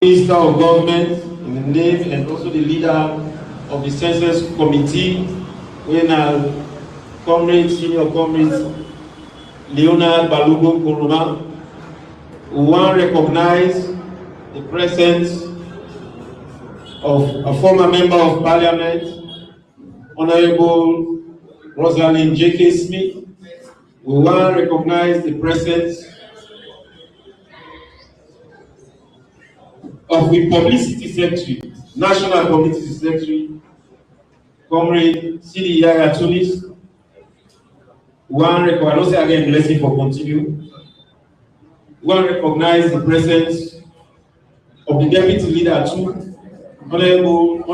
Minister of Government in the name and also the leader of the Census Committee, when senior comrade Leonard Balogun Kuruma, we want to recognize the presence of a former member of Parliament, Honorable Rosalind J.K. Smith. We want to recognize the presence of the Publicity Secretary, National Publicity Secretary, Comrade C.D. Yaya Tunis. We want to recognize, again, blessing for continue. We want to recognize the presence of the Deputy Leader too, Honorable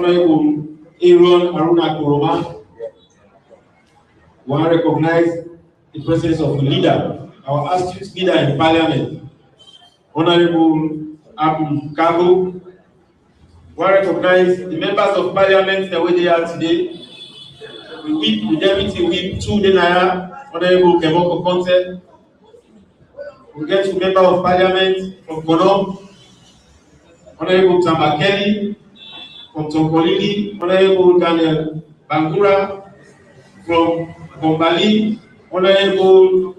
Aaron Aruna Kuroma. We want to recognize the presence of the leader, our astute leader in Parliament, Honorable Abu Kago. We want to recognize the members of Parliament the way they are today. The Deputy Whip 2 Denaya, Honorable Kemoko Conte. We get to member of Parliament from Kono, Honorable Tambakeli from Tonkolili, Honorable Daniel Bangura from Bombali, Honorable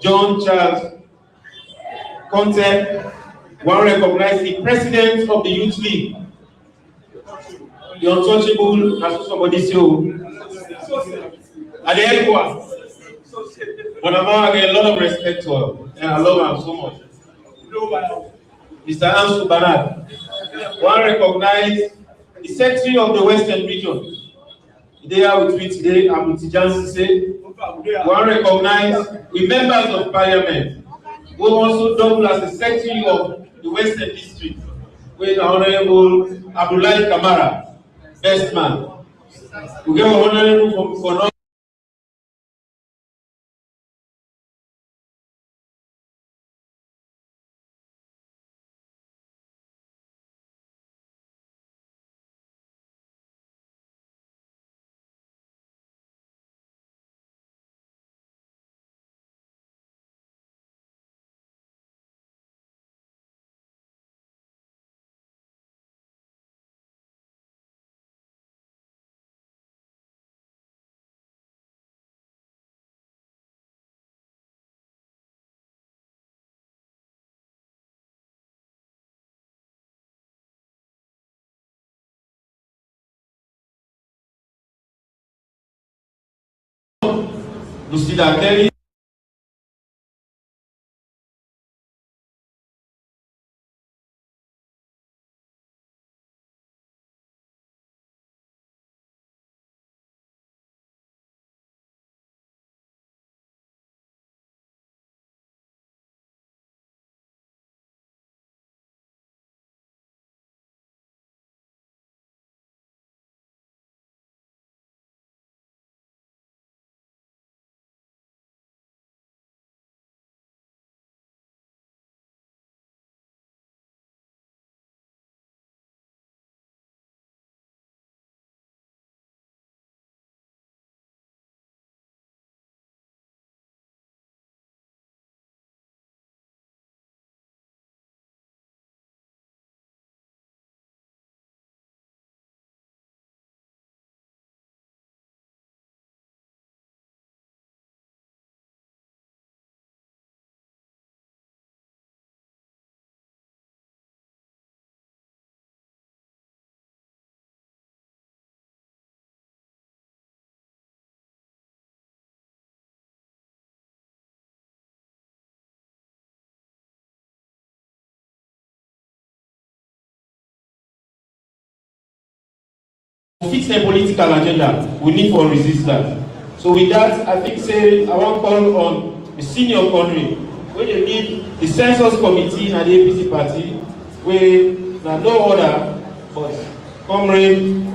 John Charles Conte. One recognize the President of the Youth League, the untouchable, as somebody said, at the headquarters. But I get a lot of respect to her, and I love her so much. Mr. Ansu Banat. One recognize the Secretary of the Western Region. They are with me today, I'm with Jansi. One recognize the members of Parliament, who also double as the Secretary of the Western District, with Honorable Abdullahi Kamara, best man. We get Honorable for Lucida Kelly. To fix a political agenda, we need for resistance. So with that, I think I want to call on the senior country, where they need the census committee and the APC party, where there no other but Comrade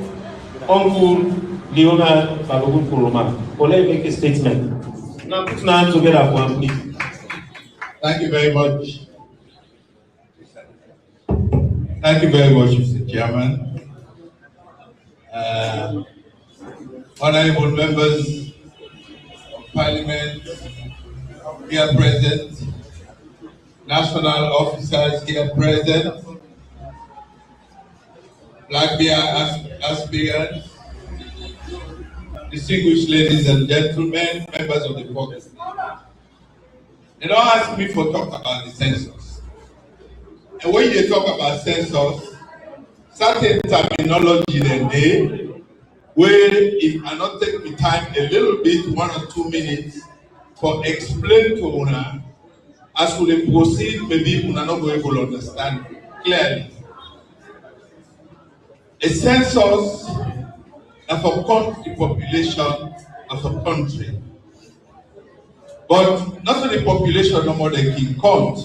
Uncle Leonard Balogun Kuroma. So let me make a statement. Now put your hands together for one, please. Thank you very much. Thank you very much, Mr. Chairman. Honorable members of Parliament here present, national officers here present, Black bear aspirants, distinguished ladies and gentlemen, members of the public. They don't ask me for talk about the census. And when you talk about census, certain terminology then dey where if I not take me time a little bit, 1 or 2 minutes, for explain to una, as we dey proceed, maybe una not going to understand clearly. A census na for count the population of a country. But not only population no more than can count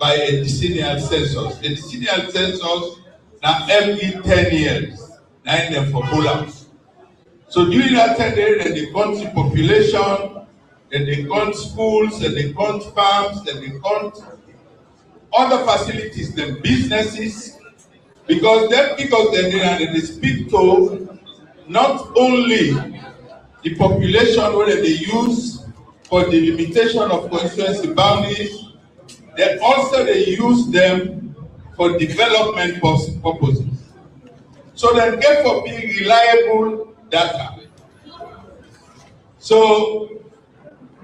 by a decennial census. The decennial census now every 10 years, now in them for pull-ups. So during that 10 years, then they count the population, then they count schools, then they count farms, then they count other facilities, then businesses, because they speak to not only the population where they use for the limitation of constituency boundaries, they also they use them for development purposes. So they get for being reliable data. So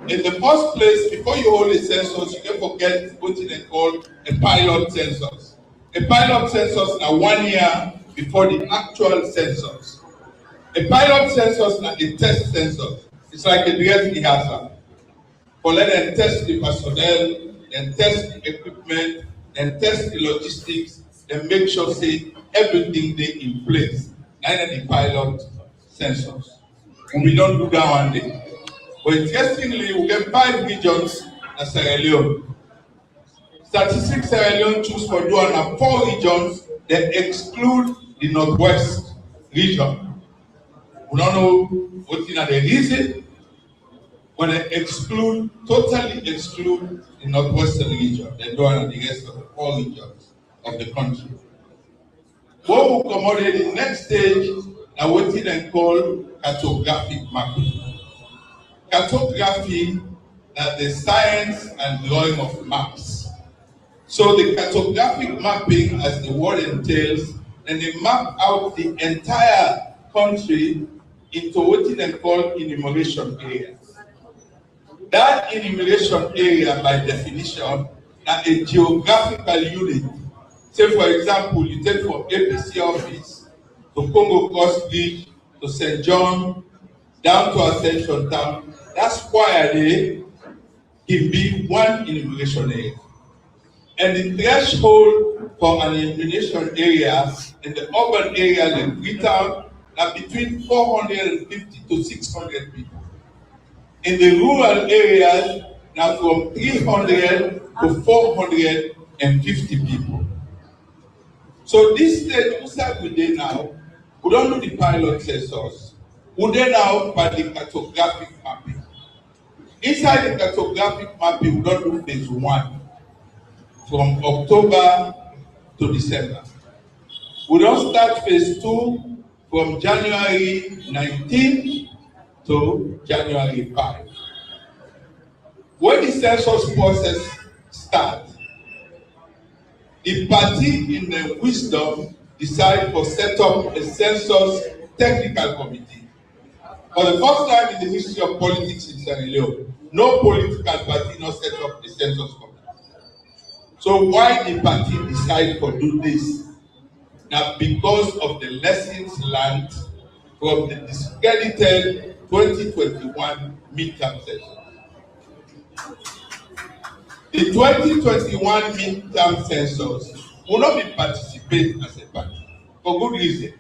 in the first place, before you hold a census, you can forget what they call a pilot census. A pilot census is 1 year before the actual census. A pilot census is a test census. It's like a direct rehearsal. For let them test the personnel, then test the equipment, then test the logistics, then make sure say everything they in place. Neither the pilot census. And we don't do that one day. But interestingly, we get 5 regions in Sierra Leone. Statistics Sierra Leone choose for doing 4 regions that exclude the Northwest region. We don't know what the reason. When they totally exclude the Northwestern region, they do it the rest of the 4 regions of the country. What will come out in the next stage now what they call cartographic mapping. Cartography is the science and drawing of maps. So the cartographic mapping, as the word entails, and they map out the entire country into what they call enumeration areas. That enumeration area, by definition, is a geographical unit. Say, for example, you take from APC office to Congo Coast Bridge to St. John, down to Ascension Town. That's why they can be one enumeration area. And the threshold for an enumeration area in the urban area like Freetown are between 450 to 600 people. In the rural areas, now from 300 to 450 people. So this stage, we do now, we don't do the pilot census. We do now by the cartographic mapping. Inside the cartographic mapping, we don't do phase 1 from October to December. We don't start phase 2 from January 19 to January 5. When the census process starts, the party in the wisdom decide to set up a census technical committee. For the first time in the history of politics in Sierra Leone, no political party not set up a census committee. So why the party decide to do this? Now because of the lessons learned from the discredited 2021 midterm session. The 2021 midterm census will not be participating as a party for good reasons.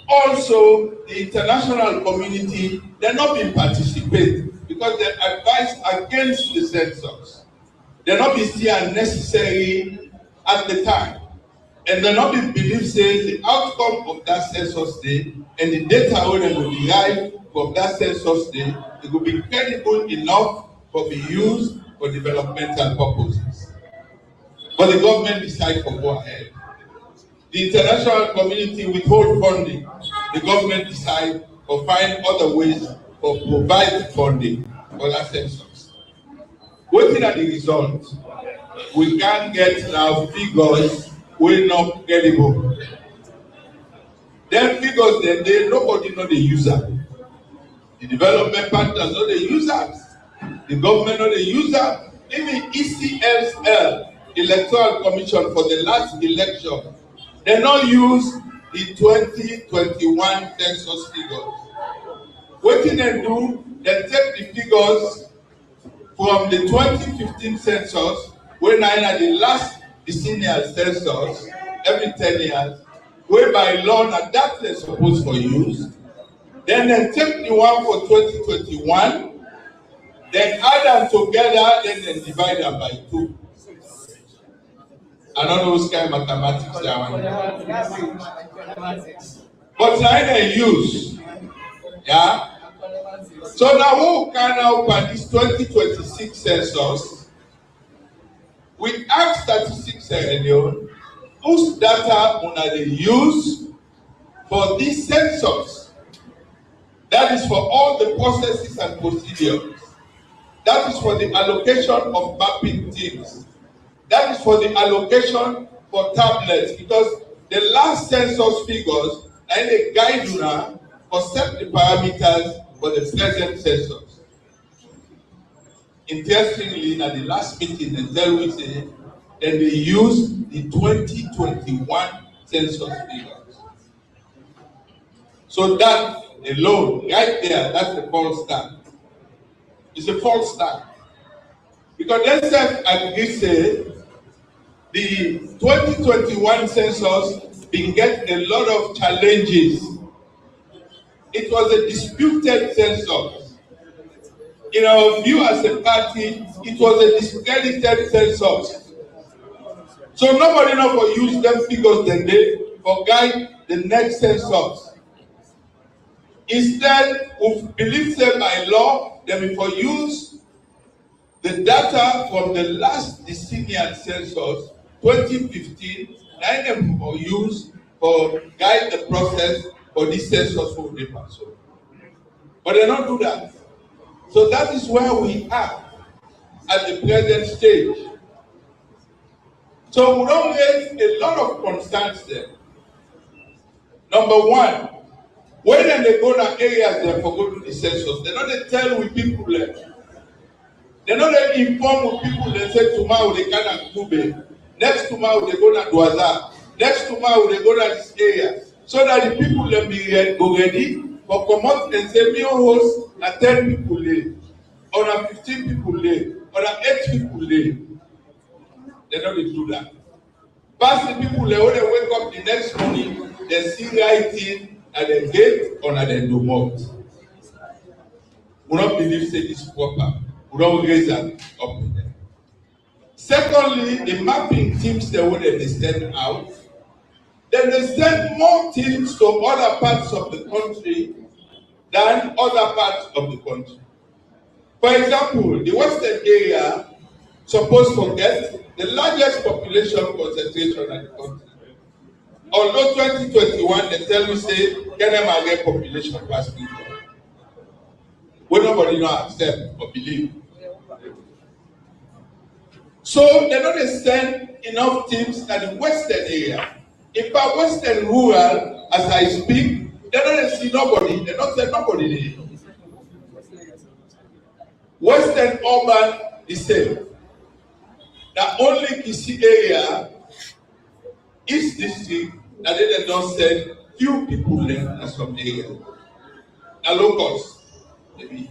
Also, the international community, they're not being participating because they advise against the census. They're not being seen as necessary at the time. And they're not being believed say the outcome of that census day and the data when they will derive from that census day, it will be credible enough for be used for developmental purposes. But the government decides to go ahead. The international community withhold funding. The government decides to find other ways to provide funding for that census. Waiting at the result, we can't get now figures wey not credible. Then figures then nobody know the user. The development partners know the users. The government know the user. Even ECSL, Electoral Commission, for the last election, they not use the 2021 census figures. Wetin dem do, dem take the figures from the 2015 census, wey na the last decennial census every 10 years, wey by law na that dem suppose for use. Then dem take the one for 2021, then add am together, then dem divide am by 2. I don't know which kind of mathematics that one. But na dem use. Yeah. So now who can now for this 2026 census? We ask statistics alone, whose data una dey use for this census? That is for all the processes and procedures. That is for the allocation of mapping teams. That is for the allocation for tablets, because the last census figures and the guide una for set the parameters for the present census. Interestingly, at the last meeting, they tell we say that they use the 2021 census figures. So that alone, right there, that's the false start. It's a false start. Because they said, as we say, the 2021 census been get a lot of challenges. It was a disputed census. In our view as a party, it was a discredited census. So nobody know for use them figures then they for guide the next census. Instead, we believe that by law, they will for use the data from the last decennial census, 2015, and them for use for guide the process for this census for the person. But they don't do that. So that is where we are at the present stage. So we don't raise a lot of concerns there. Number one, when they go to areas they for go to the census, they don't tell with people there. They don't inform with people. They say tomorrow they can Kube. Next tomorrow they go to Dwaza. Next tomorrow they go to this area. So that the people will be go ready for come out and say, me host, and 10 people live, or 15 people live, or 8 people live. They don't do that. Pass the people, when they wake up the next morning, they see writing at the gate or at the door. We don't believe say this proper. We don't raise that up with them. Secondly, the mapping teams the way they send out. Then they send more teams to other parts of the country than other parts of the country. For example, the western area supposed to get the largest population concentration in the country. Although 2021, they tell me say, Kenema get population pass people. Where nobody know accept or believe. So they don't send enough teams in the western area. In fact, western rural, as I speak, they don't see nobody. They don't say nobody there. Western urban is same. The only Kisi area, East District, that they don't send few people there as from the area. The locals, maybe.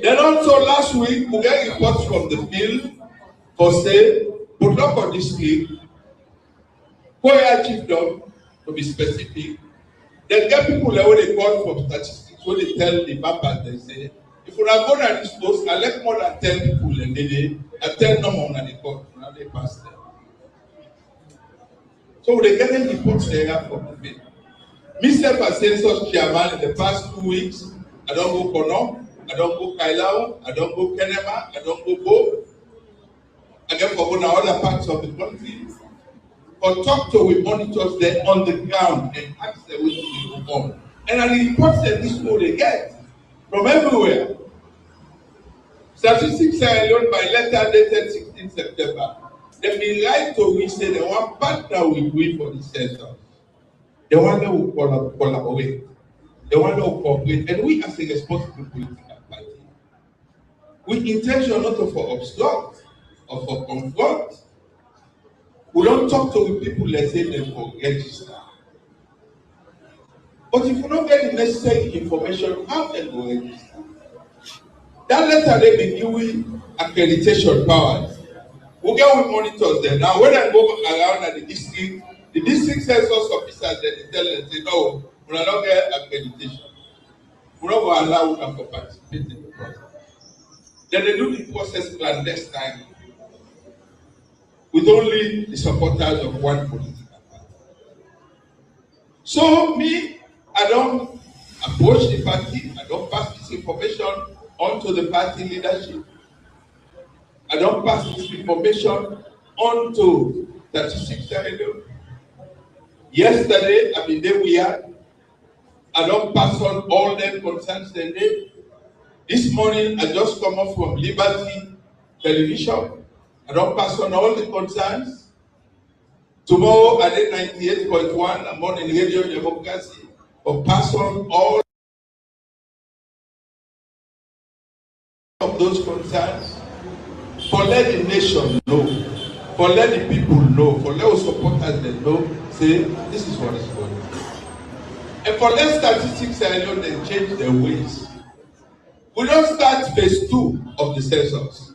Then also last week, we get reports from the field for say, Komon-Tok district, Koya chiefdom, to be specific. Then get people that when they call for statistics, when they tell the mappers, they say, if we are going to this post, I let more than 10 people and they I tell no more than they call, now they pass them. So they get any reports there from the field. Mr. Census chairman in the past 2 weeks, I don't go Kono, I don't go Kailao, I don't go Kenema, I don't go Bo. I get for other parts of the country. Or talk to with monitors there on the ground and ask them what to go on. And I report that this people they get from everywhere. Statistics are alone by letter dated 16 September. They be right to we say they want partner with we for the census. the one that will collaborate, the one that will cooperate, and we as a responsible political party, we intention not to for obstruct or for confront. We don't talk to people, let's say them for register. But if you don't get the necessary information, how can we register? That letter they be giving accreditation powers. We get with monitors there. Now when I go around at the district census officers they tell them, say, no, we don't get accreditation. We don't allow them to participate in the process. Then they do the process clandestine with only the supporters of one political party. So me, I don't approach the party, I don't pass this information onto the party leadership. I don't pass this information onto 36 Avenue. Yesterday, I mean, there we are. I don't pass on all them concerns today. This morning, I just come off from Liberty Television. I don't pass on all the concerns. Tomorrow, I did 98.1. I'm on in Radio Democracy. I'll pass on all of those concerns. For let the nation know, for let the people know, for let our supporters they know, say, this is what is going on. And for let statistics alone, they change their ways. We don't start phase 2 of the census.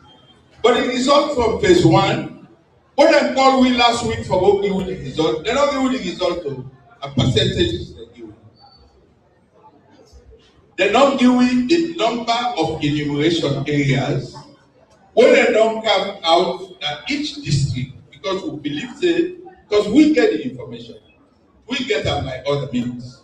But the result from phase 1, what I called we last week for what give the result, they're not giving the result of a percentage they give. They're not giving the number of enumeration areas. When they don't come out at each district, because we believe that, because we get the information, we get them by other means.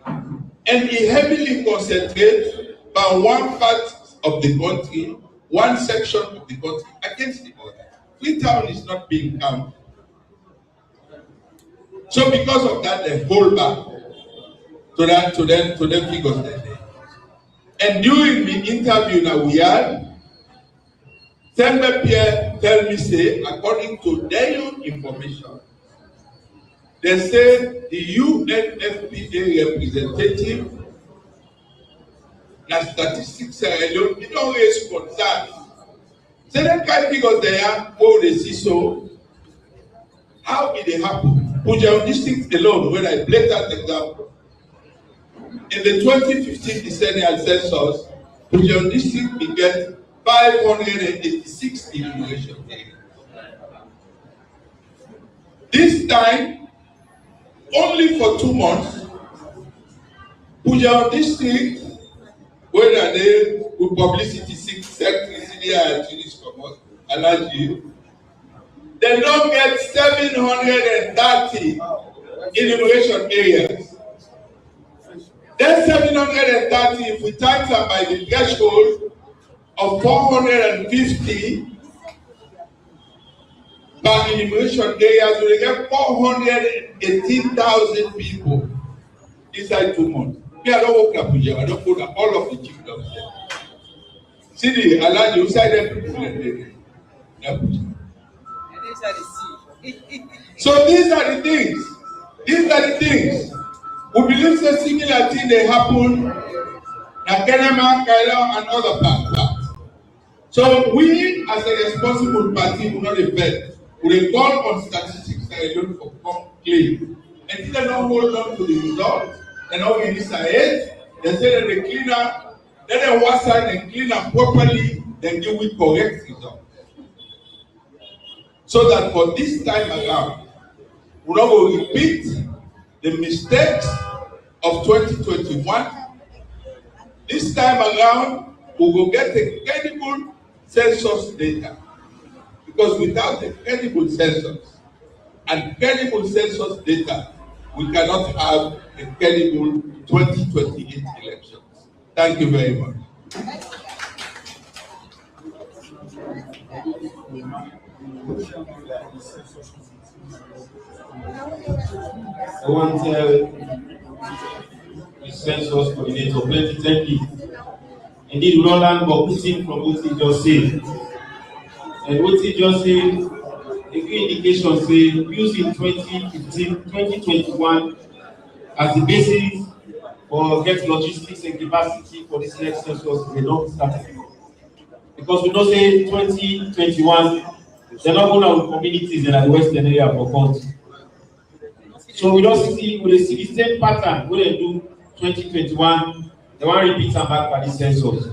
And it heavily concentrates by one part of the country, one section of the country against the other. Freetown is not being counted. So because of that, they hold back to them figures that day. And during the interview that we had, Sembe Pierre tell me say, according to their own information, they say the UNFPA representative, the statistics alone, they don't raise concerns. So that kind of figures there, oh, they see so. How did it happen? Pujan district alone, when I blatant example. In the 2015 decennial census, Pujan district began 586 enumeration areas. This time, only for 2 months, Pujan district, where they with publicity secretary, CDI, Tunis Komon, Alaji, they don't get 730 enumeration areas. Then 730, if we times them by the threshold of 450 per enumeration areas, we get 418,000 people inside 2 months. Me, I don't work up here, I don't put all of the chiefdoms there. See the Alaji, who side them people and so these are the things. These are the things. We believe that similar things they happen in Kenema, Kaila, and other parts. So we, as a responsible party, will not affect. We call on statistics alone for claim. And if they don't hold on to the results, they don't release ahead. They say that they clean up, then they wash out and clean up properly, then give it correct results. So that for this time around, we not will repeat the mistakes of 2021. This time around, we will get a credible census data. Because without a credible census and credible census data, we cannot have a credible 2028 elections. Thank you very much. I want to tell the census coordinator plenty thank you. Indeed, we don't learn but putting from what he just said. And what he just said, a few indications say using 2015, 2021 as the basis for get logistics and capacity for this next census is a long strategy. Because we know say 2021, they're not going to communities in the western area for country. So we don't see the same pattern when they do 2021, they want to repeat and back by the census.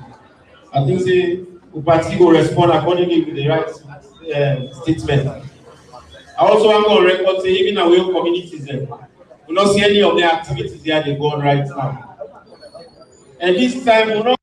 I think say Upati will respond accordingly with the right statement. I also want to record say even our communities there, we don't see any of the activities there they go on right now. And this time we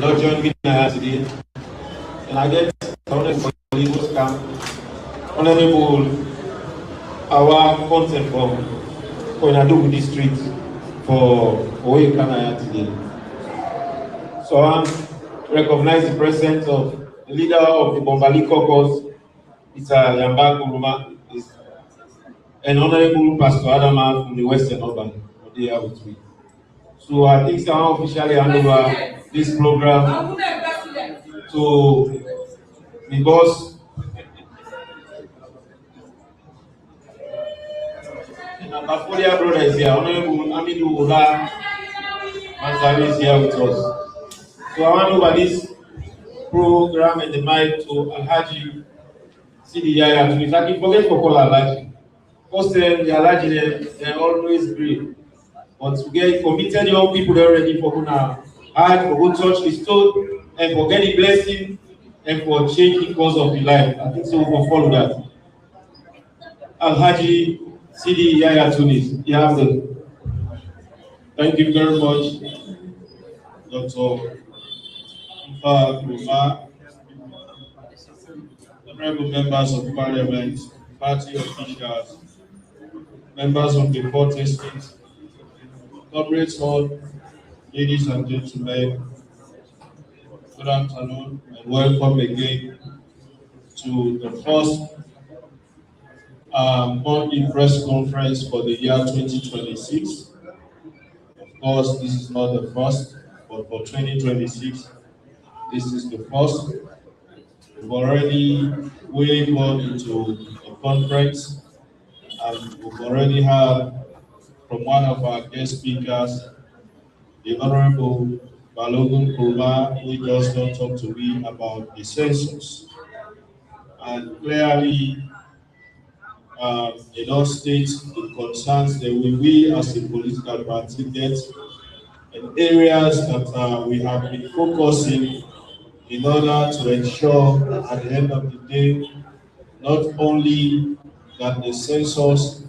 not join me today. And I get honorable Igbo's camp, honorable our content from Koinadogu district for Oyekanaya today. So I recognize the presence of the leader of the Bombali caucus, Mr. Yamba Kuruma, and honorable Pastor Adama from the Western Urban, they are with me. So I think someone officially hand over this program to the boss. And our Bafolia brother is here, Honorable Amidu Ola Manzari is here with us. So I hand over this program and the mic to Alhaji Sidi Yaya. So if I can forget for call Alhaji. First, the Alhaji, they're always great. But to get committed young people already for gonna add, for go touch the stone, and for getting blessing, and for changing course of the life. I think so we will follow that. Alhaji Sidi Yaya Tunis, you have the. Thank you very much, Dr. Kuma, honorable members of parliament, party officials, members of the court estate, corporate hall, ladies and gentlemen, good afternoon and welcome again to the first monthly press conference for the year 2026. Of course, this is not the first, but for 2026, this is the first. We've already gone into a conference, and we've already heard from one of our guest speakers, the Honorable Balogun Kuma, who just don't talk to me about the census. And clearly, it all states the concerns that we as a political party get in areas that we have been focusing in order to ensure that at the end of the day, not only that the census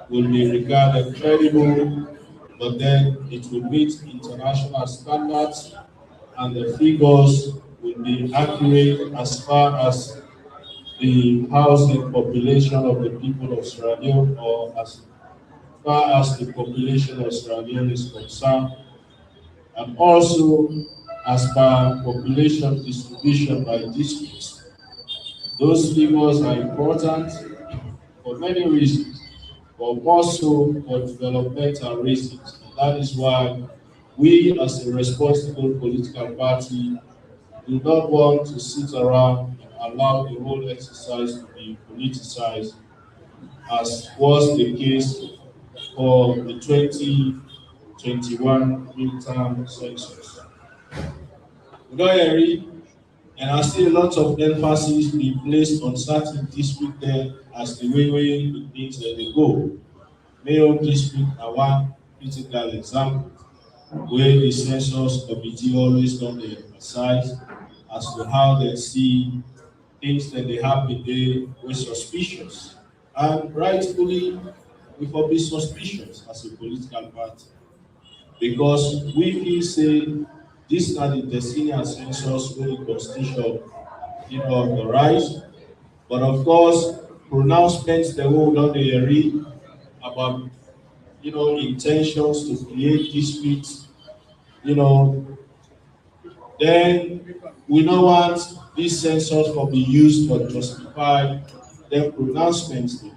will be regarded credible, but then it will meet international standards and the figures will be accurate as far as the housing population of the people of Sierra Leone, or as far as the population of Sierra Leone is concerned, and also as per population distribution by districts. Those figures are important for many reasons, but also for developmental reasons. And that is why we, as a responsible political party, do not want to sit around and allow the whole exercise to be politicized, as was the case for the 2021 midterm census. We don't agree, and I see a lot of emphasis being placed on certain districts there as the way it means that they go. Mayo district are one critical example where the census committee always don't emphasize as to how they see things that they happen there were suspicious. And rightfully, we will be suspicious as a political party, because we feel say this are the decennial census where the constitution authorized. But of course, pronouncements they hold on the read about, intentions to create disputes, then we don't want these censors to be used to justify their pronouncements. And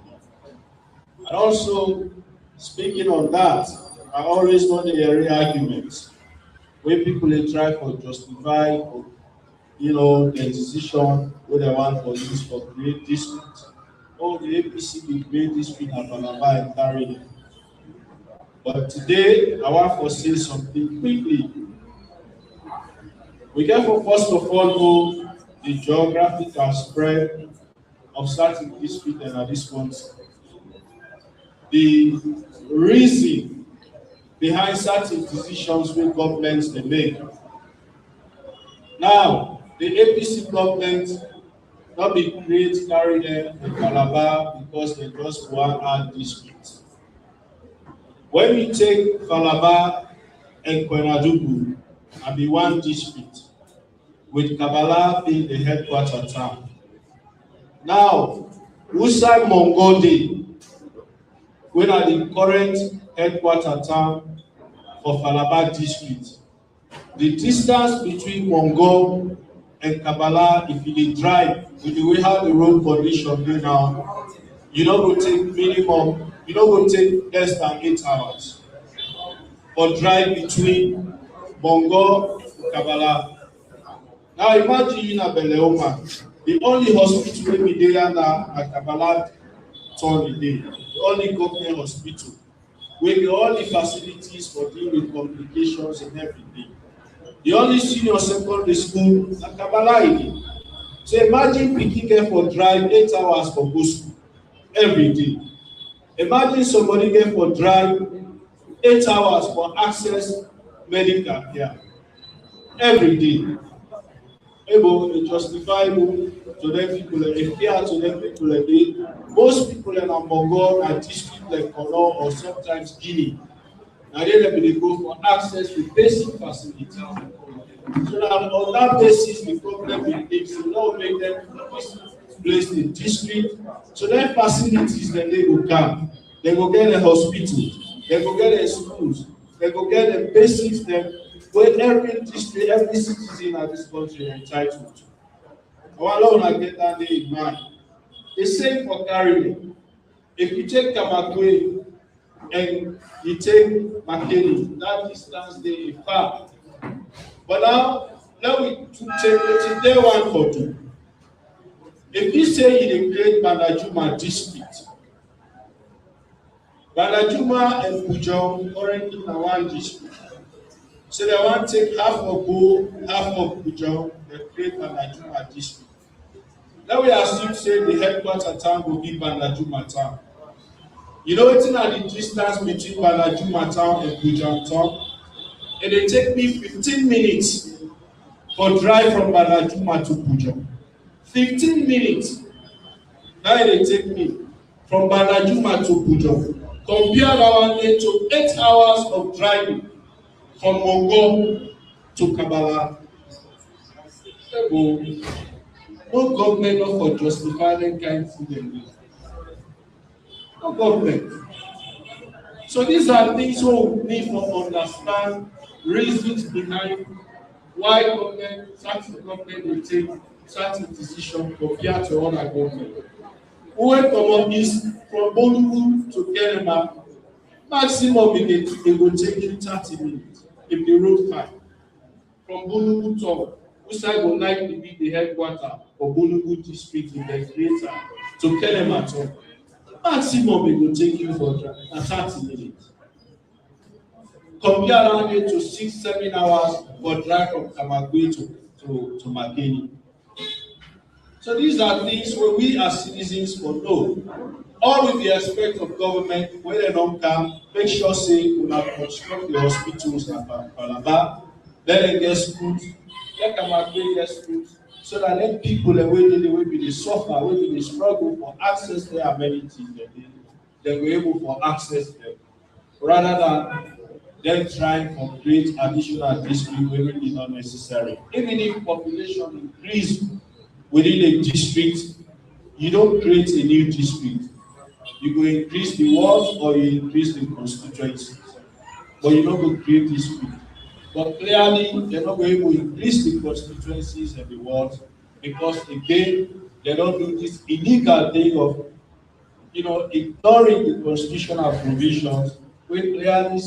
also, speaking on that, I always want the area arguments where people they try to justify, the decision where they want to use for create dispute. Oh, the APC will create dispute and Balaba and carry it. But today, I want to say something quickly. We can first of all know the geographical spread of certain dispute and at this point, the reason behind certain decisions where governments they make. Now, the APC government not be create carry them in Calabar because they just want add dispute. When we take Calabar and Kwenadugu and be one dispute, with Kabbalah being the headquarters town. Now, Usai Mongode, when are the current headquarters town for Falaba district, the distance between Mongo and Kabbalah, if you drive, with the way how the road condition is now, you don't go take minimum, you don't go take less than 8 hours for drive between Mongo and Kabbalah. Now imagine in a Beleoma, the only hospital we be there now at Kabbalah turn a day, the only government hospital, with all the facilities for dealing with complications and everything. The only senior secondary school at Kabbalah. So imagine picking them for drive 8 hours for go school every day. Imagine somebody get for drive 8 hours for access medical care every day. Able justifiable to them people, if they are to them people a day. Most people in Mongo are district like Kono or sometimes Guinea. Now they go for access to basic facilities. So that on that basis, the problem with things will not make them place the district. So their facilities then they will come. They will get a hospital, they will get a schools, they will get a basics them where every district, every citizen of this country is entitled to. Our Lord I get that day in mind. The same for carrying. If you take Kamakwe and you take Makeni, that distance they is far. But now we take it day one for two. If you say in the great Banajuma district, Banajuma and Pujong currently in one district. So they want to take half of Bo, half of Pujong, the great Banajuma district. Now we assume say the headquarters town will be Banajuma town. You know what's in the distance between Banajuma town and Pujong town? And it take me 15 minutes for drive from Banajuma to Pujong. 15 minutes. Now it take me from Banajuma to Pujong. Compare our day to 8 hours of driving from Mongo to Kabbalah. No government not for justifying kind of thing. No government. So these are things we need to understand reasons behind why certain government will take certain decisions compared to other government. Who went from this from Bolubu to Kenema, maximum it will take you 30 minutes if the road fine. From Bolubu to Usai will likely be the headquarters for Bolubu district in the greater to Kenema to maximum it will take you for 30 minutes. Compare around it to 6-7 hours for drive from Kamagwe to Makeni. So these are things where we as citizens will know. All with the aspect of government, when they don't come, make sure say we have construct the hospitals at Palaba, then they get schools, let Kamagwe get schools, so that then people the way they will be the suffer, will be the struggle for access to their amenities, they will able for access them. Rather than them trying to create additional district where it is not necessary. Even if population increase within a district, you don't create a new district. You go increase the wards or you increase the constituencies, but you don't go create district. But clearly, they're not going to increase the constituencies and the wards because again, they don't do this illegal thing of ignoring the constitutional provisions. We clearly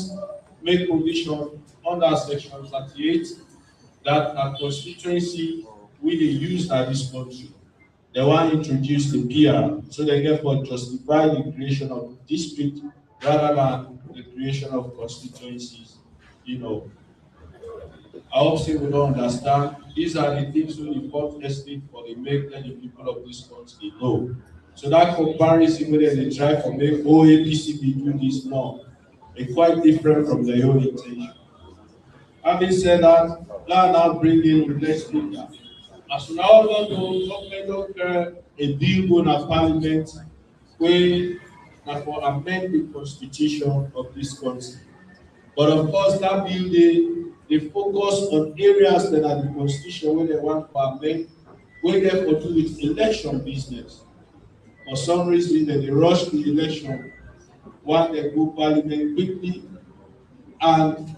make provision under section 38 that a constituency will use at this country. They want to introduce the PR, so they therefore justify the creation of district rather than the creation of constituencies. I hope we don't understand. These are the things we report estate for the make the people of this country know. So that comparison whether they try to make APCB do this now, it's quite different from their own intention. Having said that, let's now bring in the next speaker. As we now know, a bill going to Parliament where for amend the constitution of this country. But of course, that bill they focus on areas that are the constitution where they want to amend, where they for do with election business. For some reason, they rush the election, want they go Parliament quickly, and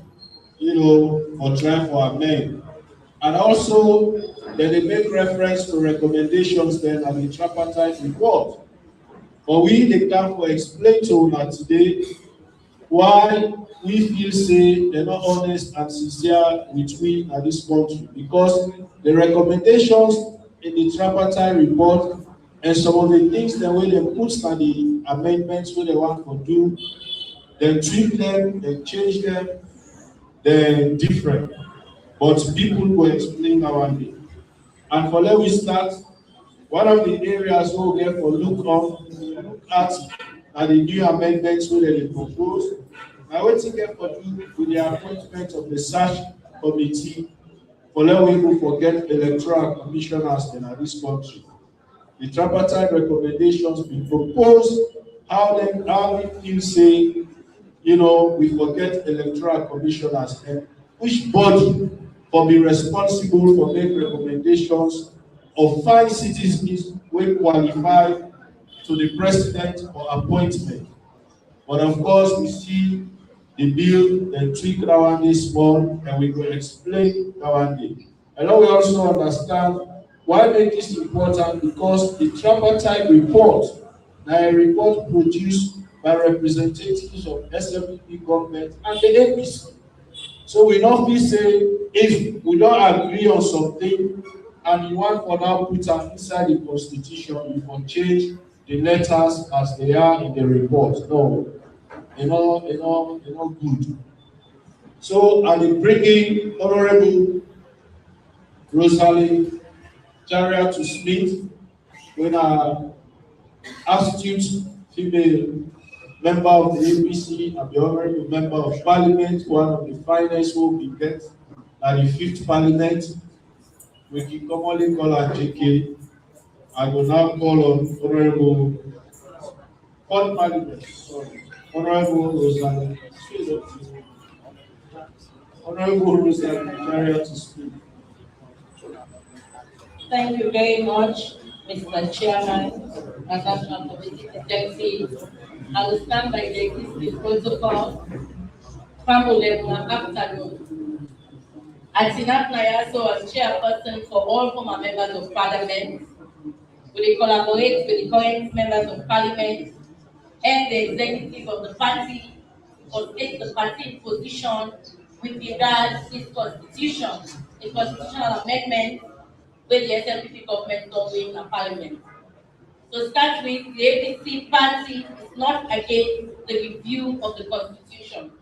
for trying for amend. And also, then they make reference to recommendations then at the tripartite report. But they can for explain to us today why we feel say they're not honest and sincere with we at this country. Because the recommendations in the tripartite report and some of the things that when they put on the amendments where they want to do, then tweak them, then change them, then different. But people will explain that one day. And for let we start, one of the areas we'll get for look at are the new amendments where they propose. Now what you get for do with the appointment of the search committee for let we forget electoral commissioners in this country. The tripartite recommendations we propose how we feel say, we forget electoral commissioners and which body will be responsible for making recommendations of 5 citizens who qualify to the president or appointment. But of course, we see the bill and tweak that one day small, and we will explain that one day. And now we also understand why make this important, because the tripartite report, now a report produced by representatives of SLPP government and the APC. So we not be say if we don't agree on something and you want for now put am inside the constitution, you can change the letters as they are in the report. No, good. So I'm bringing Honorable Rosalie Jaria to Smith, when an astute female member of the APC and the honorable member of Parliament, one of the finest who we get at the 5th Parliament. We can commonly call her JK. I will now call on Honorable Parliament. Sorry. Honorable Rosalie. Honorable Rosalie Jaria to speak. Thank you very much, Mr. Chairman, National Committee Executive. I will stand by the existing protocol. Afternoon. Atinat Nayaso as chairperson for all former members of Parliament. We will collaborate with the current members of Parliament and the executive of the party or take the party position with regards to this constitution, a constitutional amendment where the SLPP government don't win a Parliament. To start with, the APC party is not against the review of the constitution.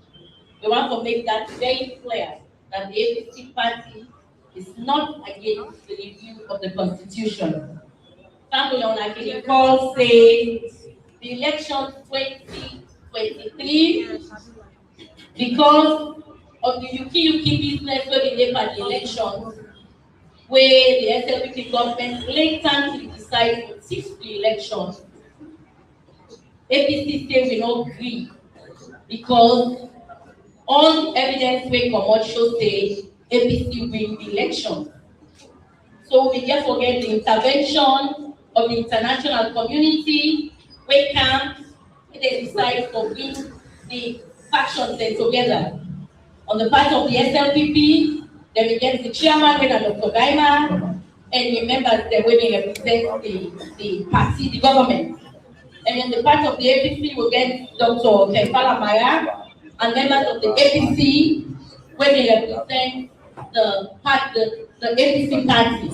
We want to make that very clear that the APC party is not against the review of the constitution. Family on Akili call say the election 2023 because of the Yuki business where we live at the elections, where the SLPP government blatantly decided to fix the election. APC say we don't agree because all the evidence we come show say APC win the election. So we therefore get the intervention of the international community, where camps, they decide to bring the factions then together. On the part of the SLPP, then we get the chairman, when Dr. Gaima, and the members that will represent the party, the government. And in the part of the APC, we get Dr. Kefala Maya, and members of the APC, where they represent the APC party.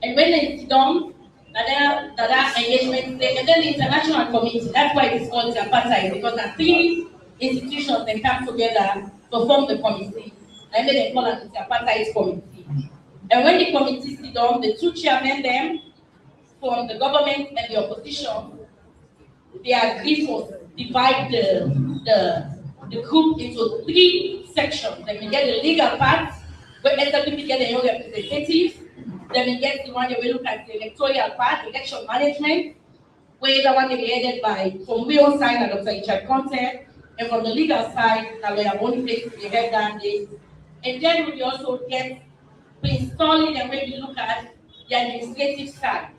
And when it's done, that engagement, and then the international community, that's why it's called tripartite, because there are three institutions that come together to form the committee, and then they call it the tripartite committee. And when the committee sit down, the two chairmen them from the government and the opposition, they agree to divide the group into three sections. Then we get the legal part, where SLPP get their own representatives. Then we get the one that we look at the electoral part, election management, where the one that we headed by, from we own side, Dr. Richard Conte, and from the legal side, the lawyer Boniface, we head that day. And then we also get pre-installing and when we look at the administrative side.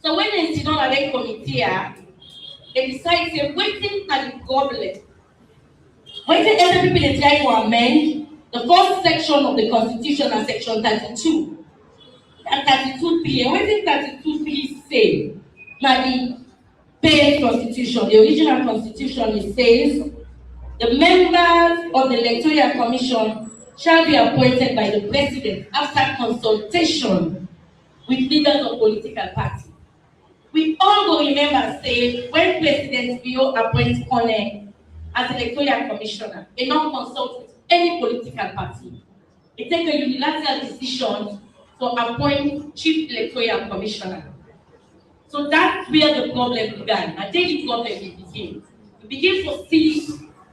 So when they sit on a committee, they decide to waiting at the goblet. Waiting every people they try to amend the first section of the Constitution and section 32. And 32.3, and waiting 32.3 say, now the base Constitution, the original Constitution, it says, the members of the Electoral Commission shall be appointed by the President after consultation with leaders of political parties. We all go remember say when President Bio appoints Kone as Electoral Commissioner, they don't consult with any political party. They take a unilateral decision to appoint Chief Electoral Commissioner. So that's where the problem began. I think it's what it began. We begin to see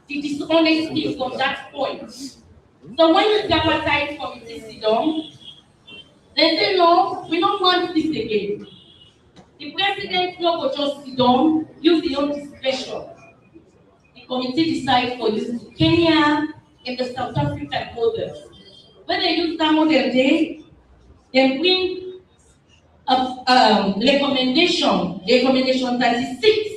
the dishonesty from that point. So when the tripartite committee sit down, they say, no, we don't want this again. The president will just sit down, use the own discretion. The committee decides for use Kenya and the South African model. When they use that model, they bring a recommendation 36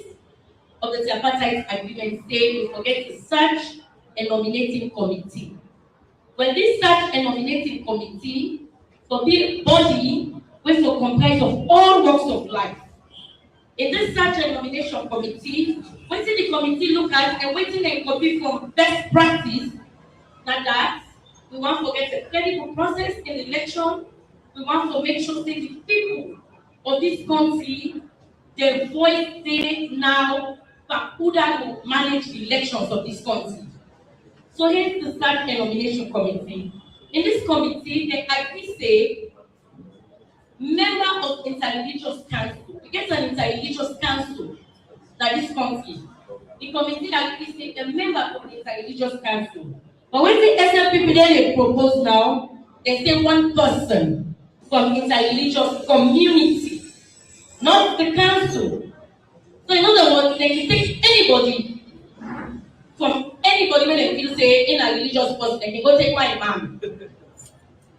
of the tripartite agreement say we forget the search and nominating committee. When this search and nominating committee will be a body which will comprise of all walks of life. In this search and nomination committee, what did the committee look at and waiting and copy from best practice that we want to get a credible process in election. We want to make sure that the people of this country, their voice they now who will manage the elections of this country. So here's the search and nomination committee. In this committee, they actually say member of interreligious council. We get an interreligious council that this country. The committee actually say a member of the interreligious council. But when the SLPP they propose now, they say one person from interreligious community, not the council. So in other words, they can take anybody from anybody when they feel say in a religious person, they can go take one imam.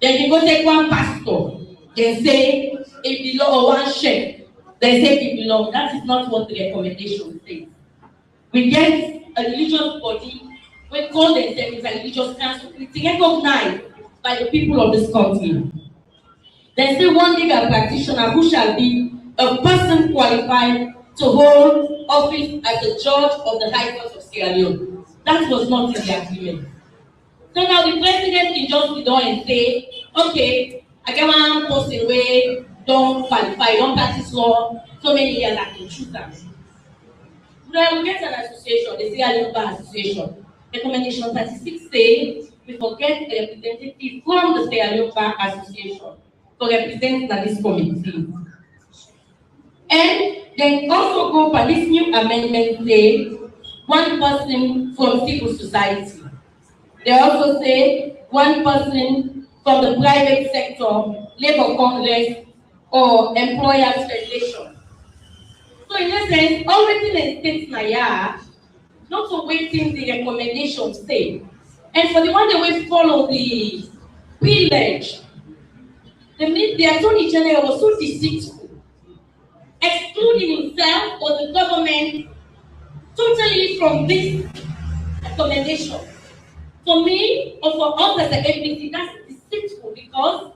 They can go take one pastor. They say it belongs or one sheikh. They say it belongs. That is not what the recommendation says. We get a religious body, we call themselves a religious council. It's recognized by the people of this country. They say one legal practitioner who shall be a person qualified to hold office as a judge of the High Court of Sierra Leone. That was not in the agreement. So now the president can just be done and say, okay, I get one person where don't qualify, don't practice law, so many years I can choose them. Then we get an association, the Sierra Leone Bar Association. Recommendation 36 says we forget a representative from the Sierra Leone Bar Association to represent this committee. And then also go by this new amendment say one person from civil society. They also say one person from the private sector, labor congress, or employers federation. So in essence, already in states Naya, not to waiting the recommendation say. And for the one that will follow the pledge, the Attorney General was so deceitful. exclude in himself or the government totally from this recommendation. For me, or for us as the APC, that's deceitful because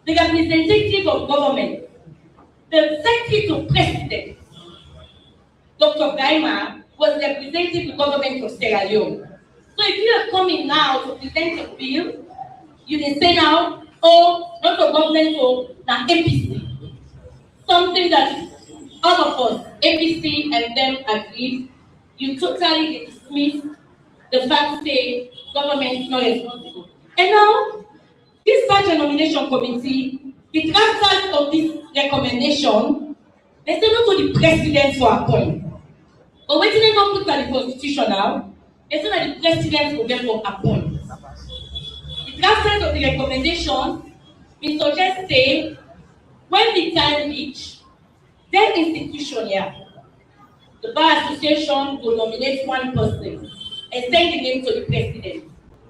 the representative of government, the secretary to president, Dr. Gaima, was representing the government of Sierra Leone. So if you are coming now to present a bill, you can say now, oh, not the government, so now APC. Something that all of us, APC and them agreed, you totally dismiss the fact that government is not responsible. And now, this Budget Nomination Committee, the drafters of this recommendation, they say not to the president to appoint. But when they don't put at the constitution now, they say that the president will get to appoint. The drafters of the recommendation, we suggest say, when the time reach, then institution here, the Bar Association will nominate one person and send the name to the president.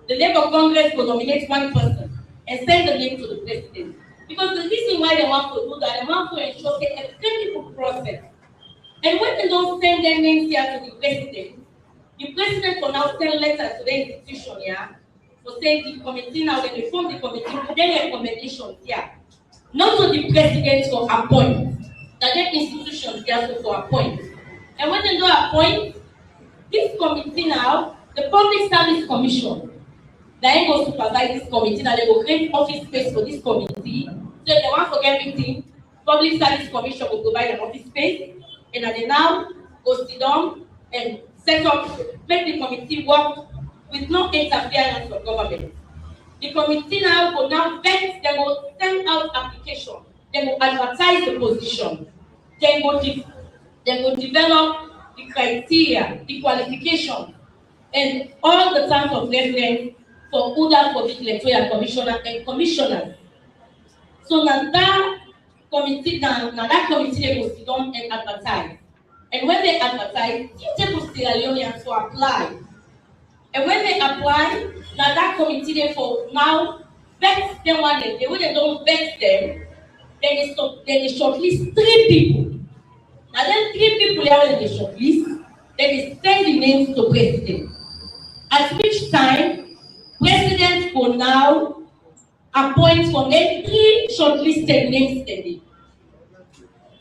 The Labour Congress will nominate one person and send the name to the president. Because the reason why they want to do that, they want to ensure a credible process. And when they don't send their names here to the president will now send letters to the institution here to say the committee now, when they form the committee, their recommendations here. Not to the president to appoint, that their institutions here to appoint. And when they don't appoint, this committee now, the Public Service Commission, they will supervise this committee, that they will create office space for this committee. So if they want for everything, Public Service Commission will provide an office space, and they now go sit down and set up, make the committee work with no interference from government. The committee now will now vet, they will send out application, they will advertise the position, they will develop the criteria, the qualification, and all the terms of reference for UDA, for the electoral commissioner and commissioners. So now that committee, they will sit down and advertise. And when they advertise, they will Sierra Leoneans to apply. And when they apply, now that committee they for now vet them one day. When they don't vet them, then they shortlist 3 people. Now then 3 people they are in the shortlist, then they send the names to president. At which time, president will now appoint from them 3 shortlisted names today.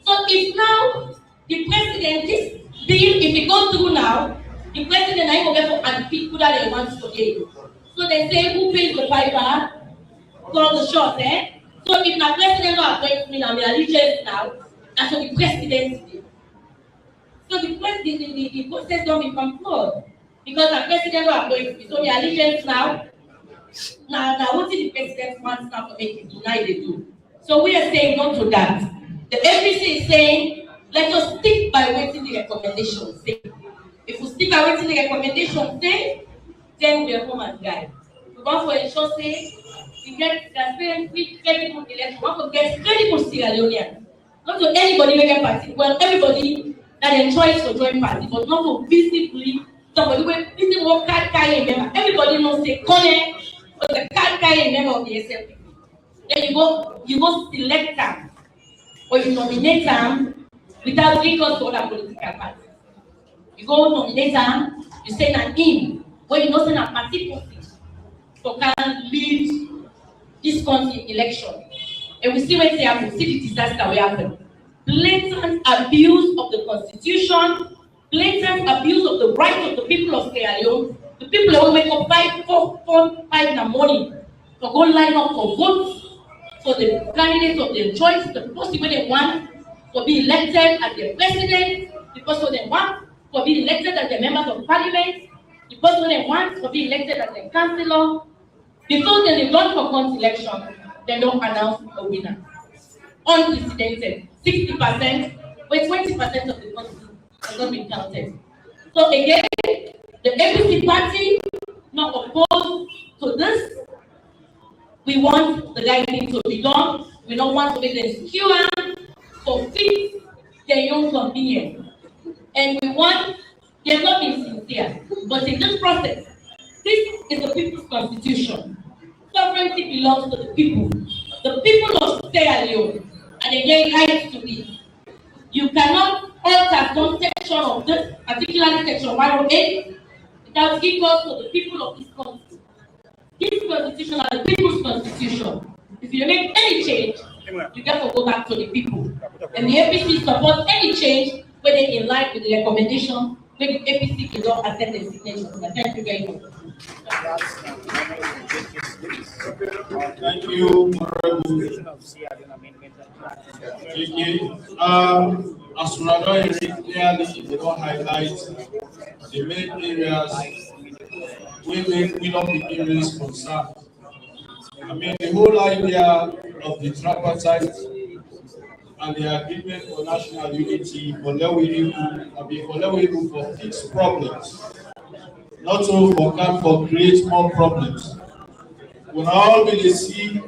So if now the president, this bill, if it goes through now, the president I will get for and pick who that they want to get. So they say who pays the piper, call the shot, eh? So if my president will appoint me now, my allegiance now, and so the president did. So the process don't become flawed. Because the president will appoint me. So the allegiance now what the president wants now to make it deny they do. So we are saying no to that. The FBC is saying, let us stick by waiting the recommendations say. If we stick by waiting the recommendations say, then we are home and guide. We want to ensure say, we get transparent, credible election. We want to get credible Sierra Leoneans. Not to anybody make a party. Well, everybody that they choice to join party, but not to visibly somebody will visit what card carrying member. Everybody knows say Kone was the card carrying member of the SLP. Then you go select them or you nominate them without recourse to other political parties. You go nominate them, you send an in when you know send a party to can lead this country election. And we see what they happen, see the disaster will happen. Blatant abuse of the constitution, blatant abuse of the rights of the people of Sierra Leone. The people that will wake up 5 in the morning to go line up for votes for the candidates of their choice, the person they want to be elected as their president, the person they want to be elected as their members of parliament, the person they want to be elected as their councillor. Before they run for council election, they don't announce a winner. Unprecedented. 60%, where 20% of the country has not been counted. So again, the APC party not opposed to this. We want the right thing to be done. We don't want to make them secure for fit their own convenience. And we want, they have not been sincere. But in this process, this is the people's constitution. Sovereignty belongs to the people. The people of Sierra Leone, and they get rights to it. You cannot alter some section of this, particularly section 108, that gives us to the people of this country. This constitution is the people's constitution. If you make any change, you get to go back to the people. And the APC supports any change whether in line with the recommendation when the APC cannot accept the signature. Thank you very much. Thank you, Honorable. As Ronaldo clearly, they don't highlight the main areas we don't begin really concerned. I mean, the whole idea of the tripartite and the agreement for national unity for for fix problems, not so for create more problems. We all really see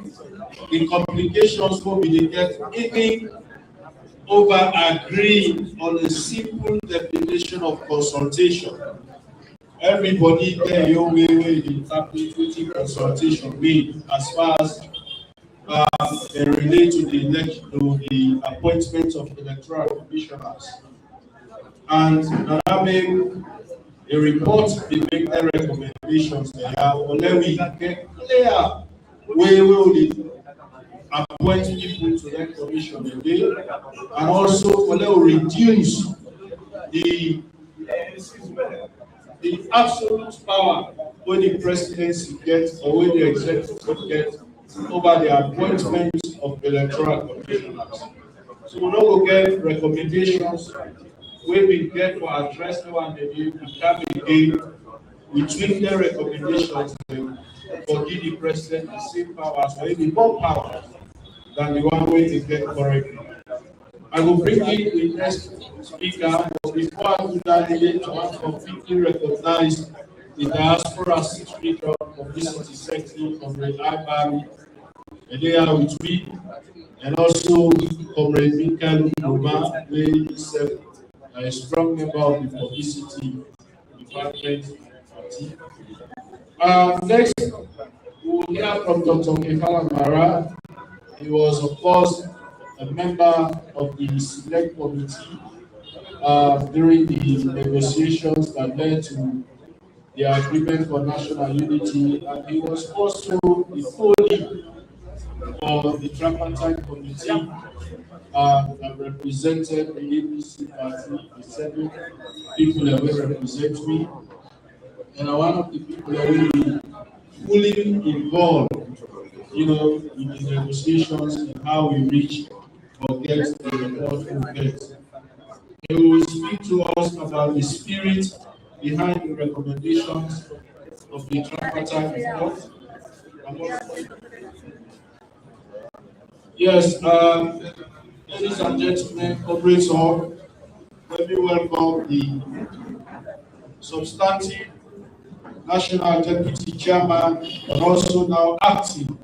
the complications for we get even over agreeing on a simple definition of consultation. Everybody there your way interpret consultation mean as far as they relate to the election, to the appointment of electoral commissioners. And that make a report, they make their recommendations there, unless we get clear where we will appoint people to that commission again, and also unless we reduce the absolute power when the presidency gets or when the executive gets over the appointment of electoral commissioners. So we don't get recommendations where we get for address no one maybe we come again, we tweak their recommendations for give the president the same powers or even more power than the one way they get correctly. I will bring in the next speaker, but before I do that, I want to completely recognize the diaspora speaker of this sector, Comrade Abari, and they are with me, and also Comrade Michael Noma, who is a strong member of the publicity department. Next, we will hear from Dr. Kefala Mara. He was, of course, a member of the select committee during the negotiations that led to the agreement for national unity, and he was also the co-lead for the tripartite committee that represented the APC party, the 7 people that will represent me, and one of the people that will be fully involved, in the negotiations and how we reach or get the report we get. He will speak to us about the spirit behind the recommendations of the tripartite report. Yes, ladies and gentlemen, operator, let me welcome the substantive National Deputy Chairman and also now acting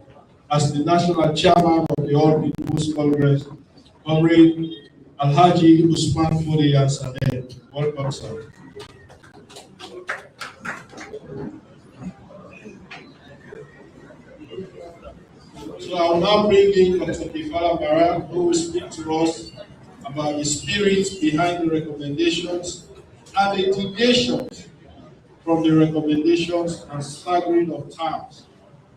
as the National Chairman of the All People's Congress, Comrade Alhaji Usman Fode Yansane. Welcome, sir. So I will now bring in Dr. Kefala Mara, who will speak to us about the spirit behind the recommendations and the deviations from the recommendations and staggering of terms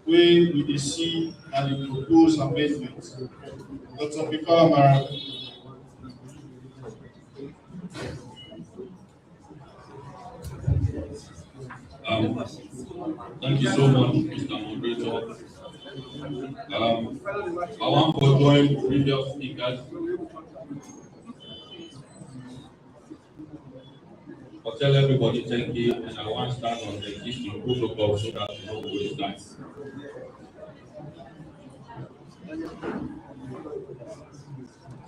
where we see and the proposed amendments. Dr. Kefala Mara. Thank you so much, Mr. Moderator. I want to join previous speakers but tell everybody thank you, and I want to start on the existing protocol so that we don't waste time.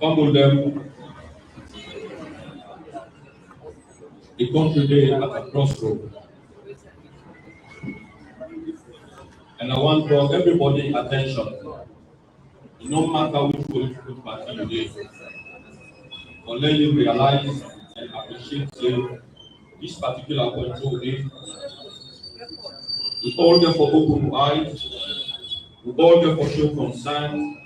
Come with them. The country day at a crossroad. And I want to draw everybody attention. No matter which political party you live, but let you realize and appreciate this particular control day. We all there for open eyes, we all there for show concern,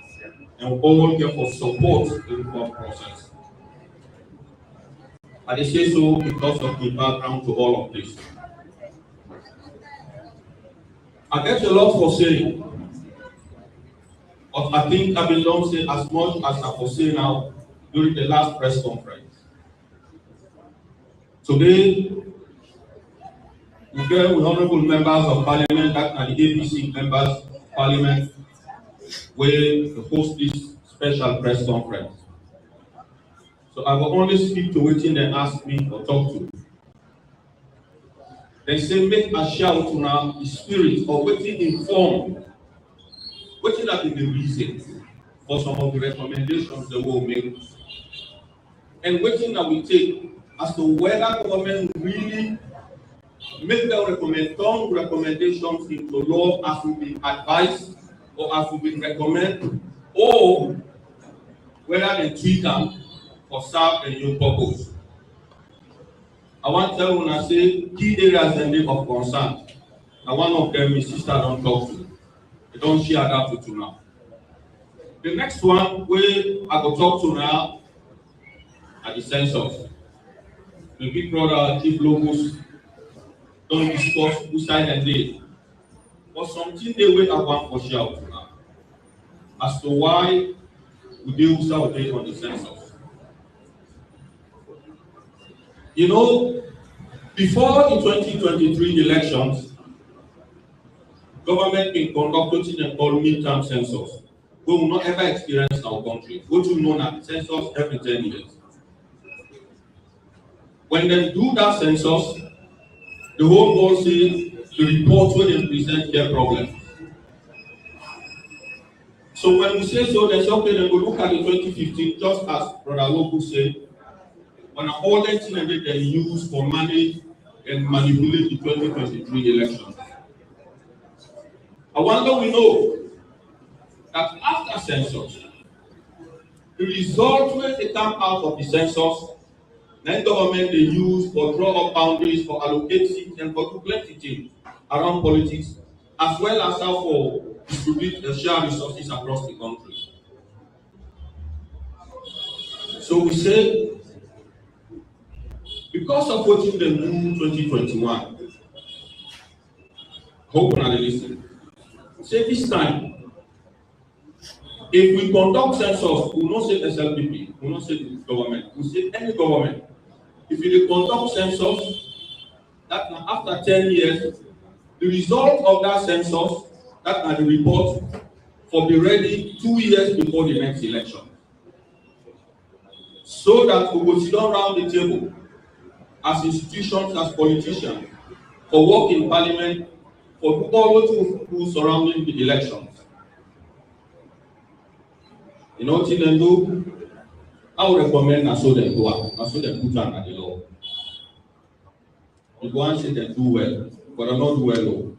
and we all there for support the reform process. And they say so because of the background to all of this. I get a lot for saying, but I think I've been done saying as much as I was saying now during the last press conference. Today, we get with honorable members of parliament, that are the APC members of parliament, where to host this special press conference. So I will only speak to waiting and ask me or talk to. They say make a shout to now the spirit or waiting inform, waiting that is the reason for some of the recommendations they will make, and waiting that we take as to whether government really make the recommendations into law as will be advised or as will be recommended, or whether they tweak them or serve a new purpose. I want to tell you when I say key areas of concern, and one of them is sister don't talk to. They don't share that with you now. The next one where I go talk to now are the census. The big brother Chief Logos don't discuss who side and day. But something they wait I want for share to now as to why we do who side on the census. You know, before the 2023 elections, government been conducting an all midterm census. We will not ever experience in our country. What you know now, census every 10 years. When they do that census, the whole world says the report where they present their problems. So when we say so, they say, okay, then we look at the 2015, just as Brother Loku said, on all the things that they use for manage and manipulate the 2023 elections. I wonder we know that after census, the result when they come out of the census, then government they use for draw up boundaries, for allocate seats, and for do plenty things around politics, as well as how for distribute and share resources across the country. So we say, because of what they do 2021, hope you are listening. Say this time, if we conduct census, we will not say SLPP, we will not say the government, we will say any government. If you conduct census, that after 10 years, the result of that census, that are the report, for be ready 2 years before the next election. So that we will sit down around the table as institutions, as politicians, for work in parliament, for all those surrounding the elections. You know what they do? I would recommend that so they go out, so they put down at the law. You go and say they do well, but they not do well.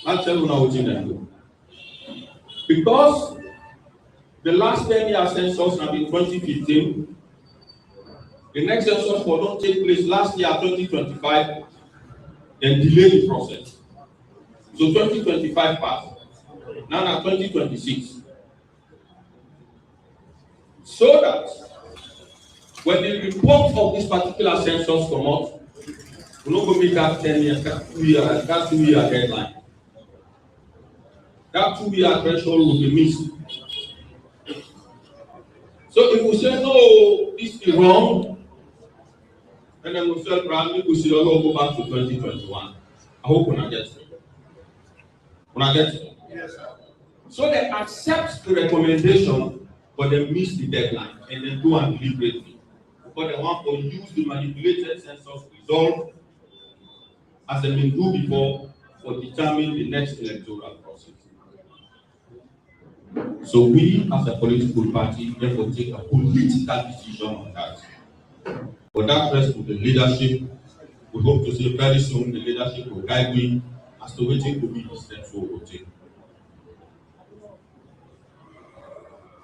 I'll tell you now what they do. Because the last 10-year census have been 2015, the next census will not take place last year, 2025, then delay the process. So 2025 passed, now 2026. So that when the report of this particular census come out, we're not going to make that 10 years, that 2-year deadline. That 2-year threshold will be missed. So if we say no, this is wrong, and then we feel proudly, we should all go back to 2021. I hope when I get it. When I get it. Yes, sir. So they accept the recommendation, but they miss the deadline and then go and deliberately. Because they want to use the manipulated census result as they been do before for determining the next electoral process. So we as a political party therefore take a political decision on that. But that rests with the leadership. We hope to see very soon the leadership will guide me as to what it will be the steps we will take.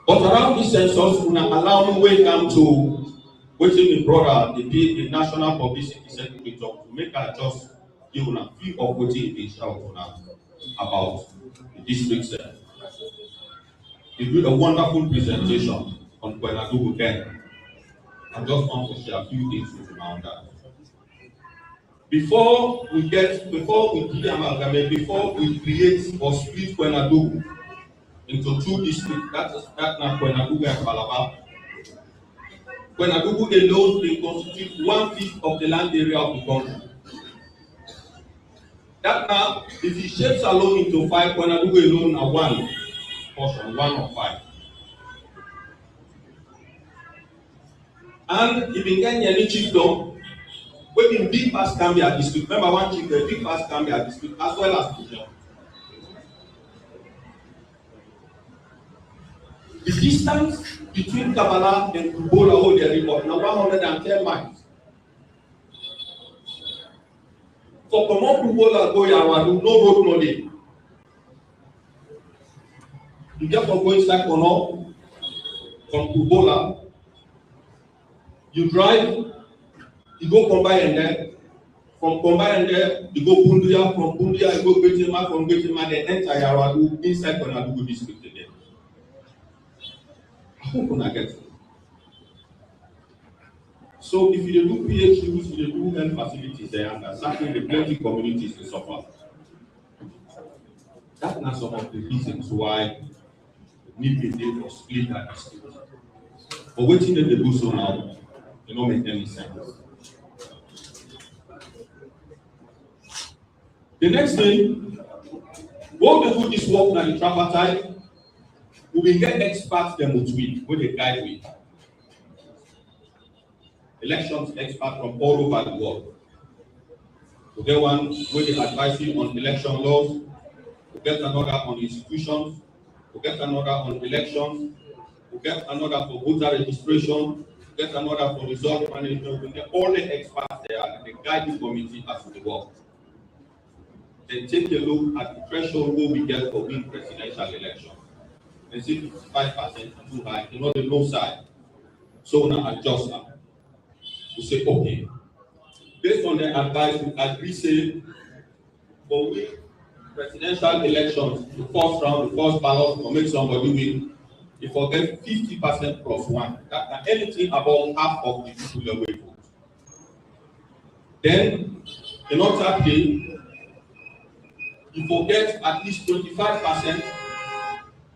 But around this census, we now allow me welcome to waiting the brother, the National Publicity Secretary talk to make a just give a few of what they shout about the district center. He did a wonderful presentation on Kwenadugu Ken. I just want to share a few things with you on that. Before we do amalgamate, before we create or split Kwenadugu into two districts, that now Kwenadugu and Calabar. Kwenadugu alone will constitute 1/5 of the land area of the country. That now, if it shapes alone into 5, Kwenadugu alone are 1 portion, 1 of 5. And if you get any chiefdom, when in big past Gambia district, remember one chiefdom, big past Gambia district, as well as Fujian. The distance between Kabbalah and Kubola hold the report now 110 miles. For Komon-Tok go Yawadu, no road, no day. You get from going inside Kono, from Kubola, you drive, you go Combine there, from Combine there, you go Bunduya, from Bunduya, you go Betima, from Betima, then enter Yawadu inside Konadugu district again. I hope you get it. So if you do PhDs, if you do health facilities there, and certainly the plenty communities will suffer. That's not some of the reasons why we need to split that district. But waiting that they do so now, it don't make any sense. The next thing, what they do this work now the tripartite, we will get experts them with they guide with. Elections experts from all over the world. We get one where they advise you on election laws, we get another on institutions, we get another on elections, we get another for voter registration, we get another for result management. We get all the experts there and they guide the committee as we work. Then take a look at the threshold where we get for winning presidential election. They say 55% too high, you know the low side. So now adjust that. We say, okay, based on the advice, we agree, say, for win presidential elections, the first round, the first ballot, to make somebody win, you forget 50% plus 1. That anything above half of the people that will vote. Then, in order to pay, you forget at least 25%,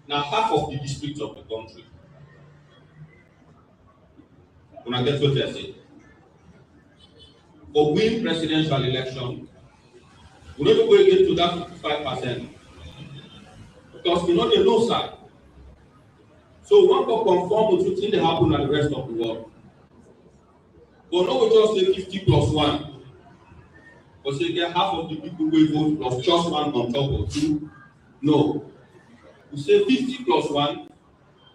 now half of the districts of the country. When I get what I say. For win presidential election, we don't go again to that 55% because we know the low side. So one can conform with what they happen at the rest of the world. But now we just say 50 plus 1. But say get half of the people will vote plus just 1 on top of 2. No. We say 50 plus 1,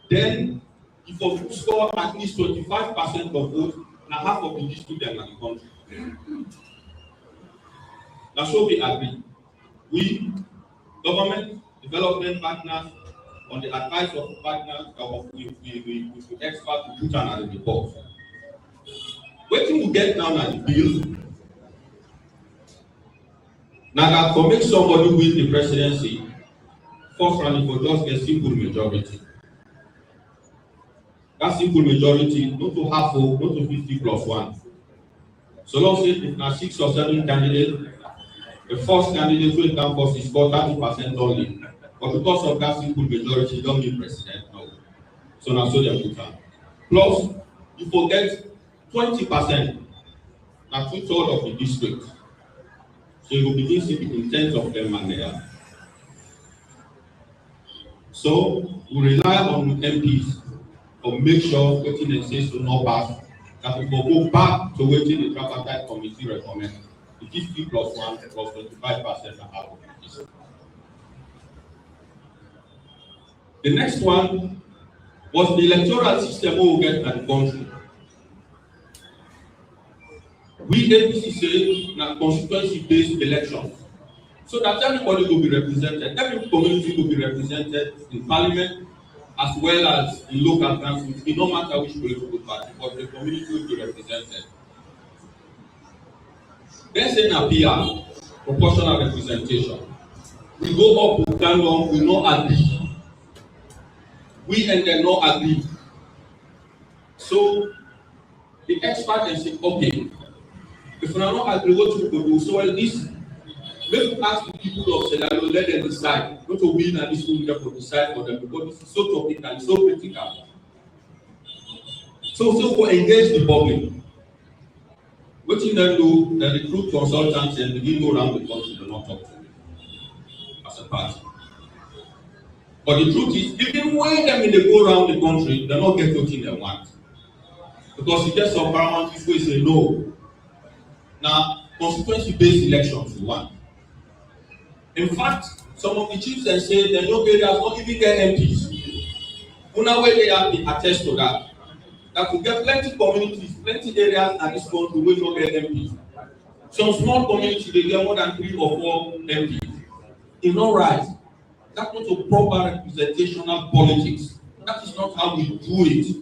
then if you score at least 25% of votes, now half of the district in the country. That's what we agree. We, government, development partners, on the advice of partners, we experts to put on the report. Waiting to get down at the bill. Now that to make somebody win the presidency, first round for just a simple majority. That simple majority, not to half of, not to 50 plus 1. So long as if now 6 or 7 candidates, the first candidate will come first is for 30% only. But because of that simple majority, you don't need president now. So now so they put on. Plus, you forget 20%, now 2/3 of the district. So you will begin to see the intent of them and they are. So we rely on MPs to make sure waiting exists will not pass. That we will go back to waiting the tripartite committee recommend. The 50 plus 1 plus 25% and half of it. The next one was the electoral system we will get at the country. We APC say na constituency-based elections, so that everybody will be represented, every community will be represented in parliament as well as in local councils. It no matter which political party, but the community will be represented. Then say na PR, proportional representation. We go up, we stand on, we no agree. We and them no agree. So The expert then say, okay, if we are not agree what we go do, so well this, make we ask the people of Sierra let them decide, not to win and this will to decide for them because this is so topical, so critical. So we engage the public. What you then do, then recruit consultants and begin go around the country to not talk to them as a party. But the truth is, even when them they go around the country, they not get what they want. Because you get some paramount people say no. Now, constituency-based elections we want. In fact, some of the chiefs then say they no areas not even get MPs. Una way they have to attest to that. That we get plenty communities, plenty areas and this country will not get MPs. Some small communities they get more than 3 or 4 MPs. It's not right. That's not a proper representational politics. That is not how we do it.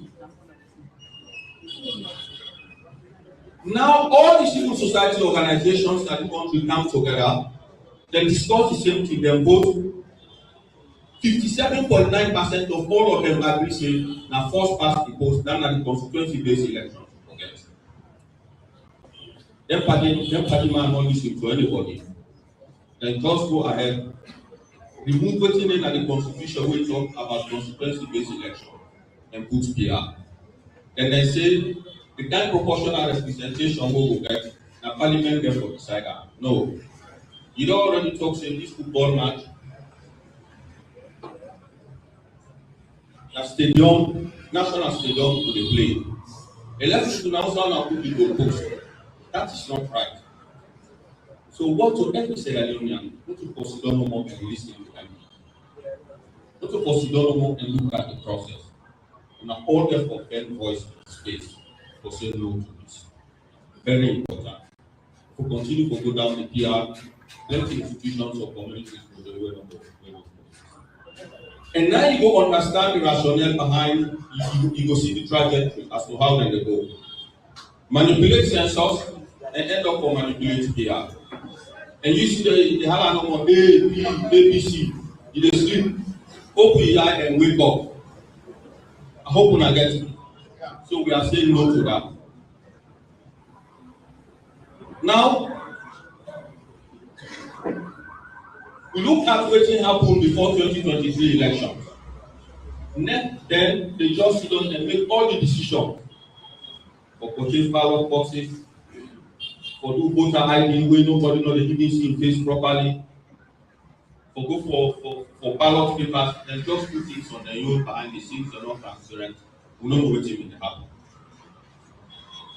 Now, all the civil society organizations that the country come together, they discuss the same thing, they vote. 57.9% of all of them agree say na first past the post, than the constituency-based election. Forget. Them party man not listen to anybody. Then just go ahead, remove wetin in the constitution wey talk about constituency-based election and put PR. And then say the kind proportional representation wey we get na parliament dem for decide am. No, you don already talk say this football match na stadium, national stadium we dey play. Election now sound put the goal post. That is not right. So what to every Sierra Leonean, what to consider no more and lis ten to them. What to consider no more and look at the process. And all therefore get voice space to say no to this. Very important. If we continue to go down the PR, plenty institutions or communities will be aware of it. And now you go understand the rationale behind, you go see the trajectory as to how they go. Manipulate sensors and end up for manipulate PR. And you see the have no more A, B, ABC. You dey sleep, open your eye and wake up. I hope una get it. So we are saying no to that. Now, we look at wetin happen before 2023 elections. Then they just sit down and make all the decisions for purchase ballot boxes, for do voter ID wey nobody know dey even see im face properly, for go for ballot papers, dem just put things on their own behind the scenes, they're not transparent. We no know wetin dey happen.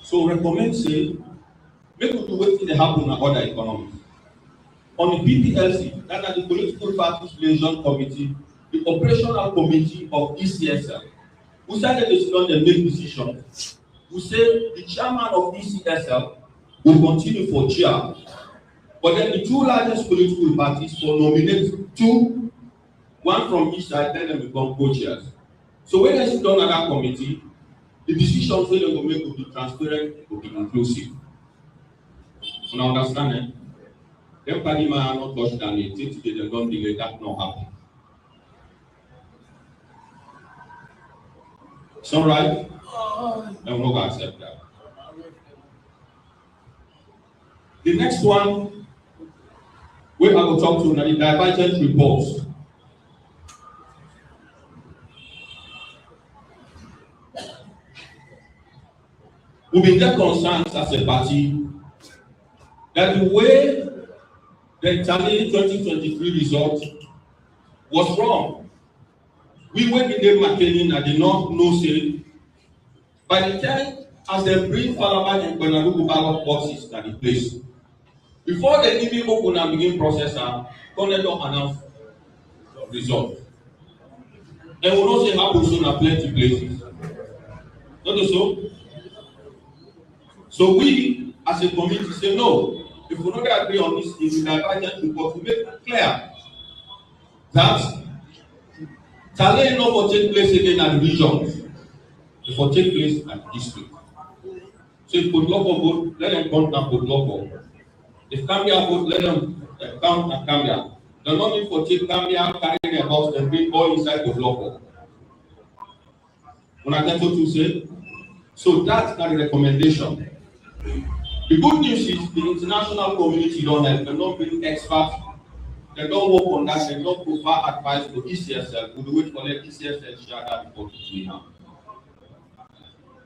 So recommend say make we do wetin dey happen na other economies. On the PPLC, that is the Political Parties Liaison Committee, the operational committee of ECSL, who started to sit down and make decisions. We say the chairman of ECSL will continue for chair, but then the 2 largest political parties will nominate 2, one from each side, then they become co-chairs. So when they sit down at that committee, the decisions wey they go make will be transparent, will be inclusive. You understand it? Them party man not touch down it, till today they don't delay that not happen. It's all right? I'm not going to accept that. The next one, we I will talk to now the divergent reports. We been get concerns as a party that the way the Italy 2023 result was wrong. We went in the marketing and did not know say by the time as they bring Falaba and Benalugu ballot boxes at the place, before they even open and begin processor, Connect don't announce result. And we know say happen soon at plenty places. Not so. So we as a committee say no. If we don't agree on this, if we divergent report, we make it clear that Tale no will take place again at the regions. It will take place at the district. So if Podloko vote, let them count and Podloko. If Cambia vote, let them count and Cambia. They don't need for take Cambia, carry their house and bring all inside Podloko. When I get what you say, So that's the recommendation. The good news is the international community don't help. They don't bring experts. They don't work on that. They don't provide advice to ECSL. We wait for the ECSL share that report we have.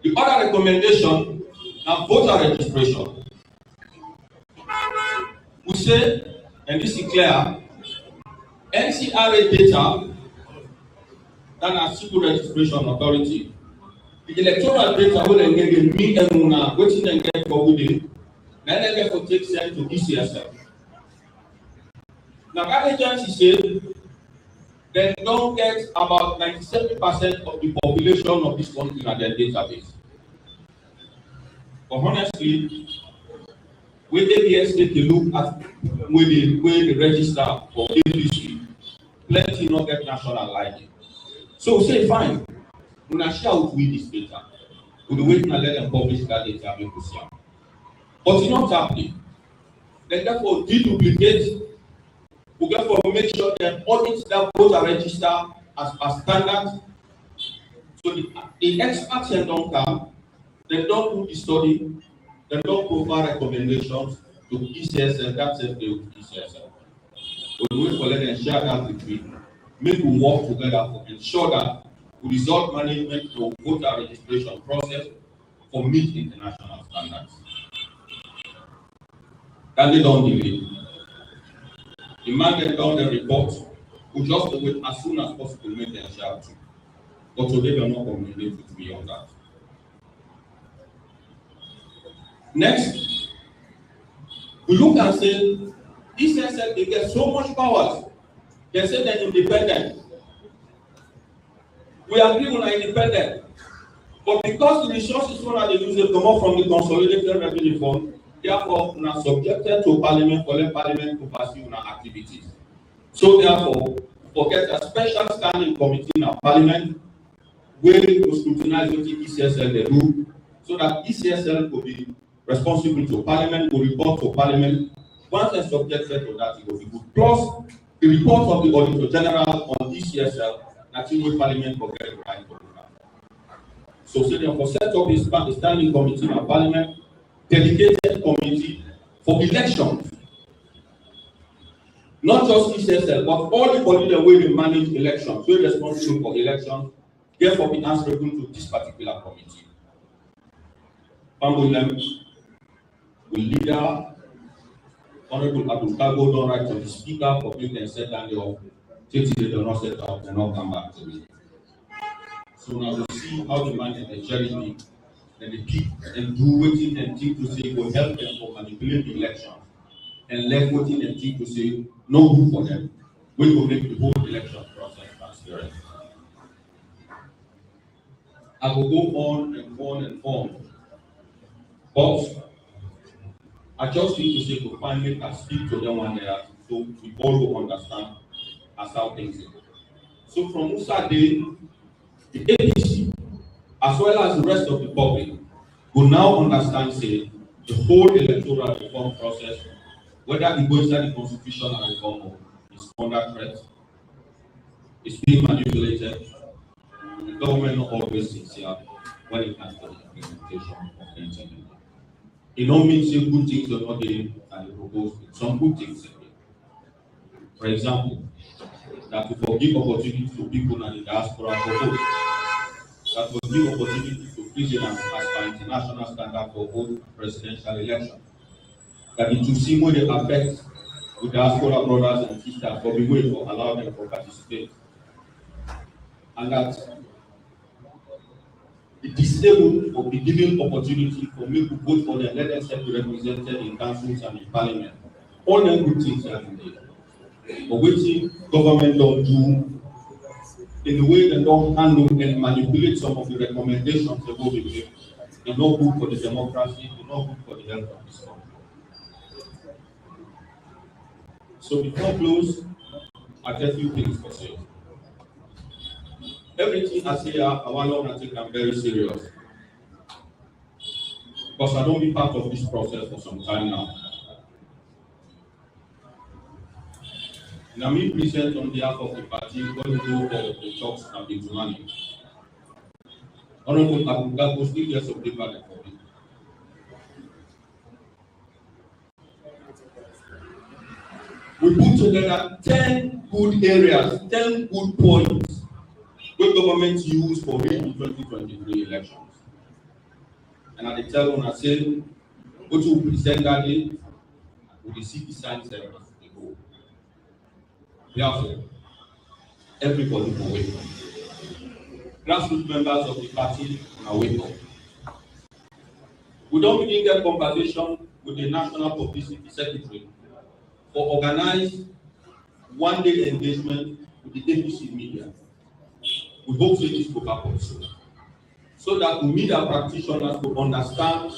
The other recommendation now voter registration. We say, and this is clear, NCRA data that are civil registration authority. The electoral data will engage me and Una, waiting and get for Woody, then they get to take sent to ECSL. Now, that agency said they don't get about 97% of the population of this country in their database. But honestly, when ABS take a look at where they register for ABC, plenty not get national ID. So we say, fine, we will share with this data. We will wait and let them publish that data. But it's not happening. Then therefore, deduplicate. We therefore make sure that audits that voter register as standard. So the experts don't come, they don't do the study, they don't provide recommendations to ECSL, that's it, they will ECSL. We wait for them and share that with me. Make we work together to ensure that we result management to voter registration process for meet international standards. That they don't delay. The man get down the report, we just wait as soon as possible make them share too. But today they are not communicating with me on that. Next, we look and say, ECSL, they get so much powers. They say they're independent. We agree on independent. But because the resources that they use they come up from the consolidated revenue fund, therefore, we are subjected to parliament for let parliament to pursue our activities. So therefore, forget a special standing committee in our parliament where to scrutinize what the ECSL they do, so that ECSL could be responsible to parliament, will report to parliament. Once they're subjected to that, it will be good. Plus, the report of the Auditor General on ECSL, that in parliament will get the right to do that. So therefore, set up a standing committee in our parliament, dedicated committee for elections. Not just ECSL, but all the political way they manage elections, who are responsible for elections, therefore be answerable to this particular committee. Pangolem will leader Honorable Abdul Kago don't write to the speaker for you can set down your things they do not set up and not come back to me. So now we see how they manage the charity and the pick and do waiting and think to say will help them for manipulate the election and left waiting and think to say no good for them. We will make the whole election process transparent. I will go on and on and on. But I just need to say to finally I speak to them one day so we all will understand as how things are. So from Musa Day, the APC, as well as the rest of the public, will now understand say the whole electoral reform process, whether it goes inside the constitutional reform is under threat, it's being manipulated. The government not always sincere when it comes to the implementation of the internet. It don't mean say good things are not there and they propose some good things are there. For example, that will forgive opportunity to people in the diaspora for vote. That will give opportunity to prisoners as per international standard for vote presidential election. That it will see more the affect with diaspora brothers and sisters for the way to allow them to participate. And that it disabled or be given opportunity for me to vote for them, let them set to represented in councils and in parliament. All them good things are in there. But waiting government don't do in the way they don't handle and manipulate some of the recommendations they go with it. They're not good for the democracy, they're not good for the health of this country. So before I close, I tell you things to say. Everything I say, I want to take I'm very serious. Because I don't be part of this process for some time now. Now, me present on behalf of the party, going to go for the talks and the money. Honorable Abuka was still years of paper and for me. We put together 10 good areas, 10 good points which government used for the 2023 elections. And at the tell I said, what you present that day, with the city signs and the go. Therefore, everybody will wake up. Grassroots members of the party will wake up. We don't begin get conversation with the National Publicity Secretary for organized one-day engagement with the APC media. We hope that this will happen soon, so that we meet our practitioners to understand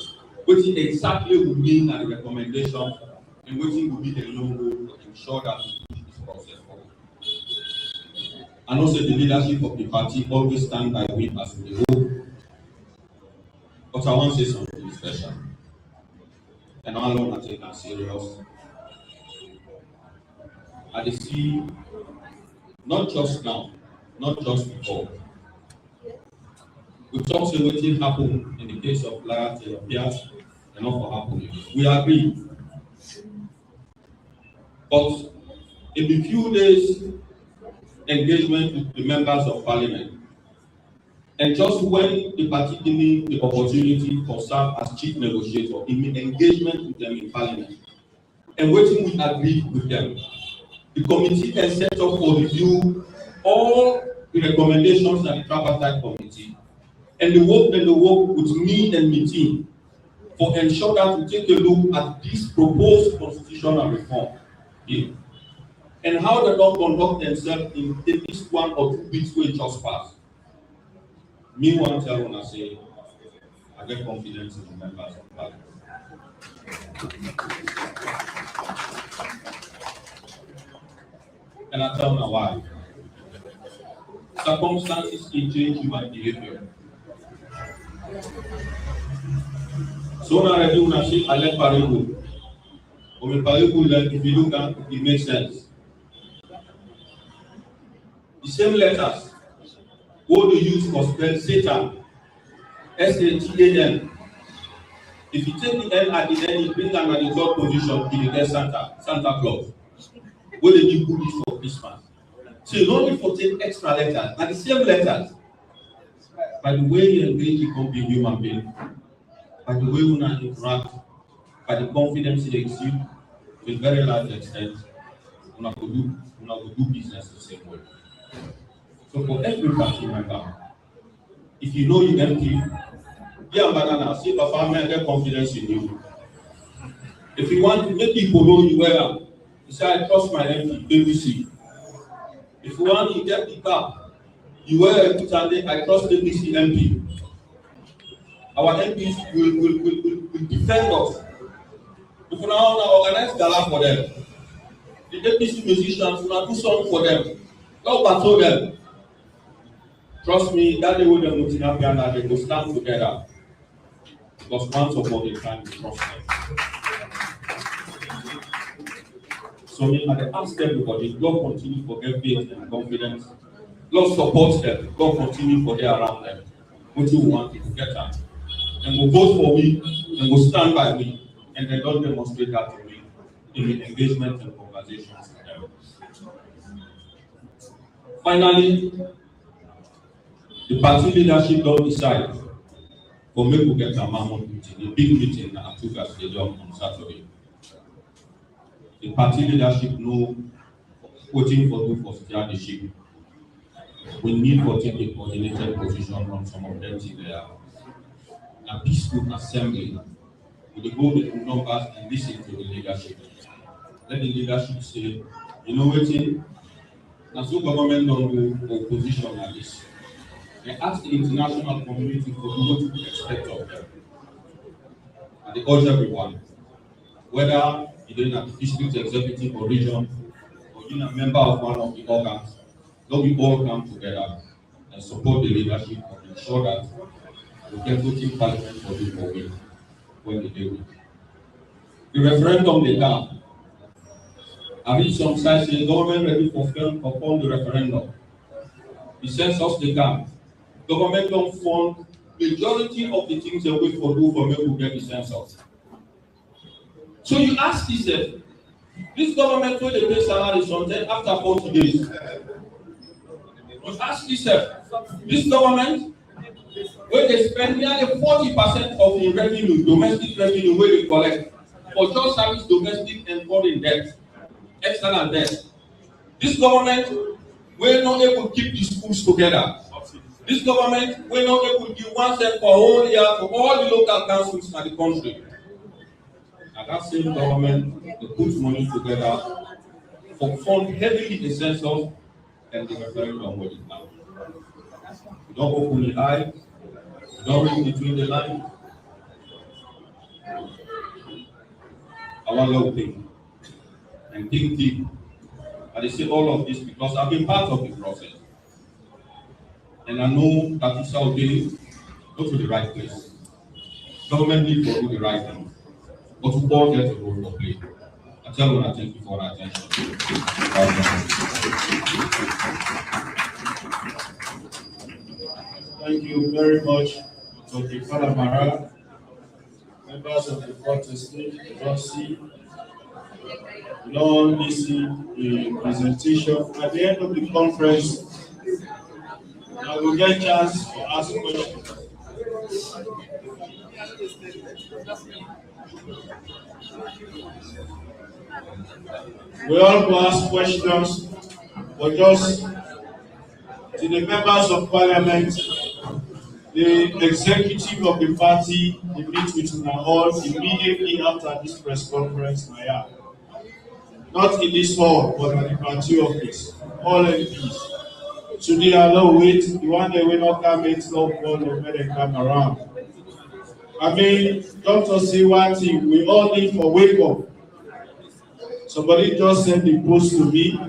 what it exactly will mean and the recommendation and what it will be the long road to ensure that we push this process forward. And also the leadership of the party always stand by we as we hope. But I want to say something special. And I want to take that serious. I see, not just now, not just before. We talk about what happened in the case of Lara Piaz and not for happening. We agree. But in the few days engagement with the members of parliament, and just when the party gave me the opportunity to serve as chief negotiator in the engagement with them in parliament, and waiting we agreed with them, the committee can set up for review all the recommendations that the tripartite committee, and the work with me and my team for ensure that we take a look at this proposed constitutional reform, and how they don't conduct themselves in at least 1 or 2 weeks where it just passed. Me one tell when I say I get confidence in the members of parliament. And I tell them why. Circumstances can change human behavior. So now I do when I say I let parable. When parable, if you look at it, makes sense. The same letters what they use for spell Satan, S-A-T-A-N. If you take the N at the end, you bring them at the third position, you get Santa Claus. What they give goodies for Christmas. So you don't need to take extra letters, and the same letters. By the way you engage, you become a human being. By the way you interact, by the confidence you exude, to a very large extent, you have to do business the same way. So for every party member, if you know you MP, yeah, banana, see the farmer get confidence in you. If you want to make people know you well, you say I trust my MP, ABC. If you want to get the car, you wear a good I trust ABC MP. Our MPs will defend us. If you now organize gala for them, the APC musicians will do something for them. Don't patrol them. Trust me, that day when the Mutina they will stand together. Because once upon a time, we trust them. So I ask everybody, God continue for their faith and confidence. Lord support them. God continue for their around them. What you want to get at. And will vote for me, and will stand by me, and they don't demonstrate that to me in the engagement and conversations with them. Finally, the party leadership don't decide for me to get a mammoth meeting, a big meeting at Atuga Stadium on Saturday. The party leadership know voting for strategy. We need to take a coordinated position on some of them there. A peaceful assembly with the goal to numbers and listen to the leadership. Let the leadership say, you know what, as the government don't do opposition like this. They ask the international community for what to expect of them. And they urge everyone, whether you're in a district executive or region, or you're a member of one of the organs, that we all come together and support the leadership and ensure that we get voting parliament for the when they do it. The referendum they have. I read some sides say government ready for perform the referendum. The census they can. Government don't fund majority of the things they wait for do for me to get the census. So you ask yourself, this government will pay salary something after 40 days. You ask yourself, this government where they spend nearly 40% of the revenue, domestic revenue, where they collect for just service domestic and foreign debt, external debt. This government will not able to keep the schools together. This government will not able to give 1 cent for whole year to all the local councils in the country. And that same government will put money together for fund heavily the census and the referendum what is now. You don't open the eye, you don't read between the lines. I want to think and think deep. And I say all of this because I've been part of the process. And I know that it's out there, go to the right place. Government need to do the right thing. But we all get a role to play. I tell you, I thank you for that attention. Thank you very much to the Palamara, members of the Court Estate, Rossi. We don't listen to the presentation. At the end of the conference, I will get a chance to ask questions. We all will ask questions, but just to the members of parliament, the executive of the party, they meet with una all immediately after this press conference. Not in this hall, but at the party office. All MPs. Today, I don't wait. The one that will not come in, no problem when they come around. I mean, doctor say one thing, we all need for wake up. Somebody just sent the post to me.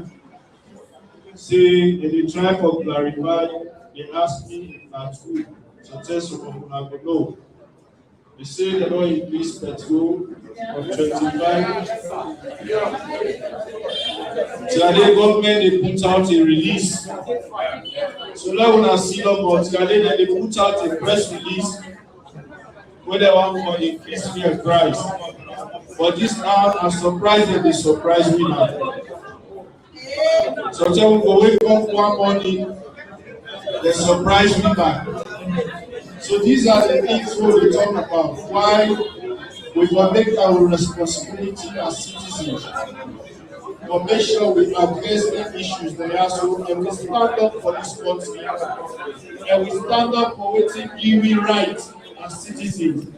Say, they try to clarify, they asked me at school. So tell someone I go know. They say they don't increase petrol from 25. Today, government they put out a release. So now when I see them, but today they put out a press release where they want to increase fuel price. But this time, I'm surprised that they surprised me now. So tell me, go wake up one morning, they surprise me back. So these are the things we talk about. Why we will make our responsibility as citizens. To make sure we address the issues that are so, and we stand up for this country, and we stand up for what we right as citizens.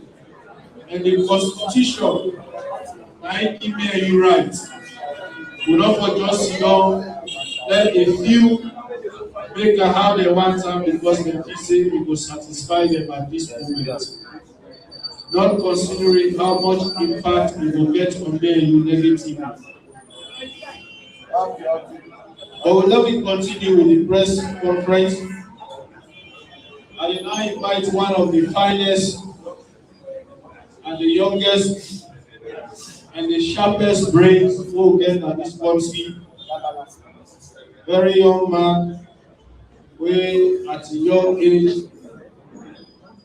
And the Constitution, I give me you right. We don't just sit down, let a few make how they want them because they say we will satisfy them at this moment. Not considering how much impact we will get on their negative. But let me continue with the press conference. I now invite one of the finest and the youngest and the sharpest brains who get at this country. Very young man, way at a young age,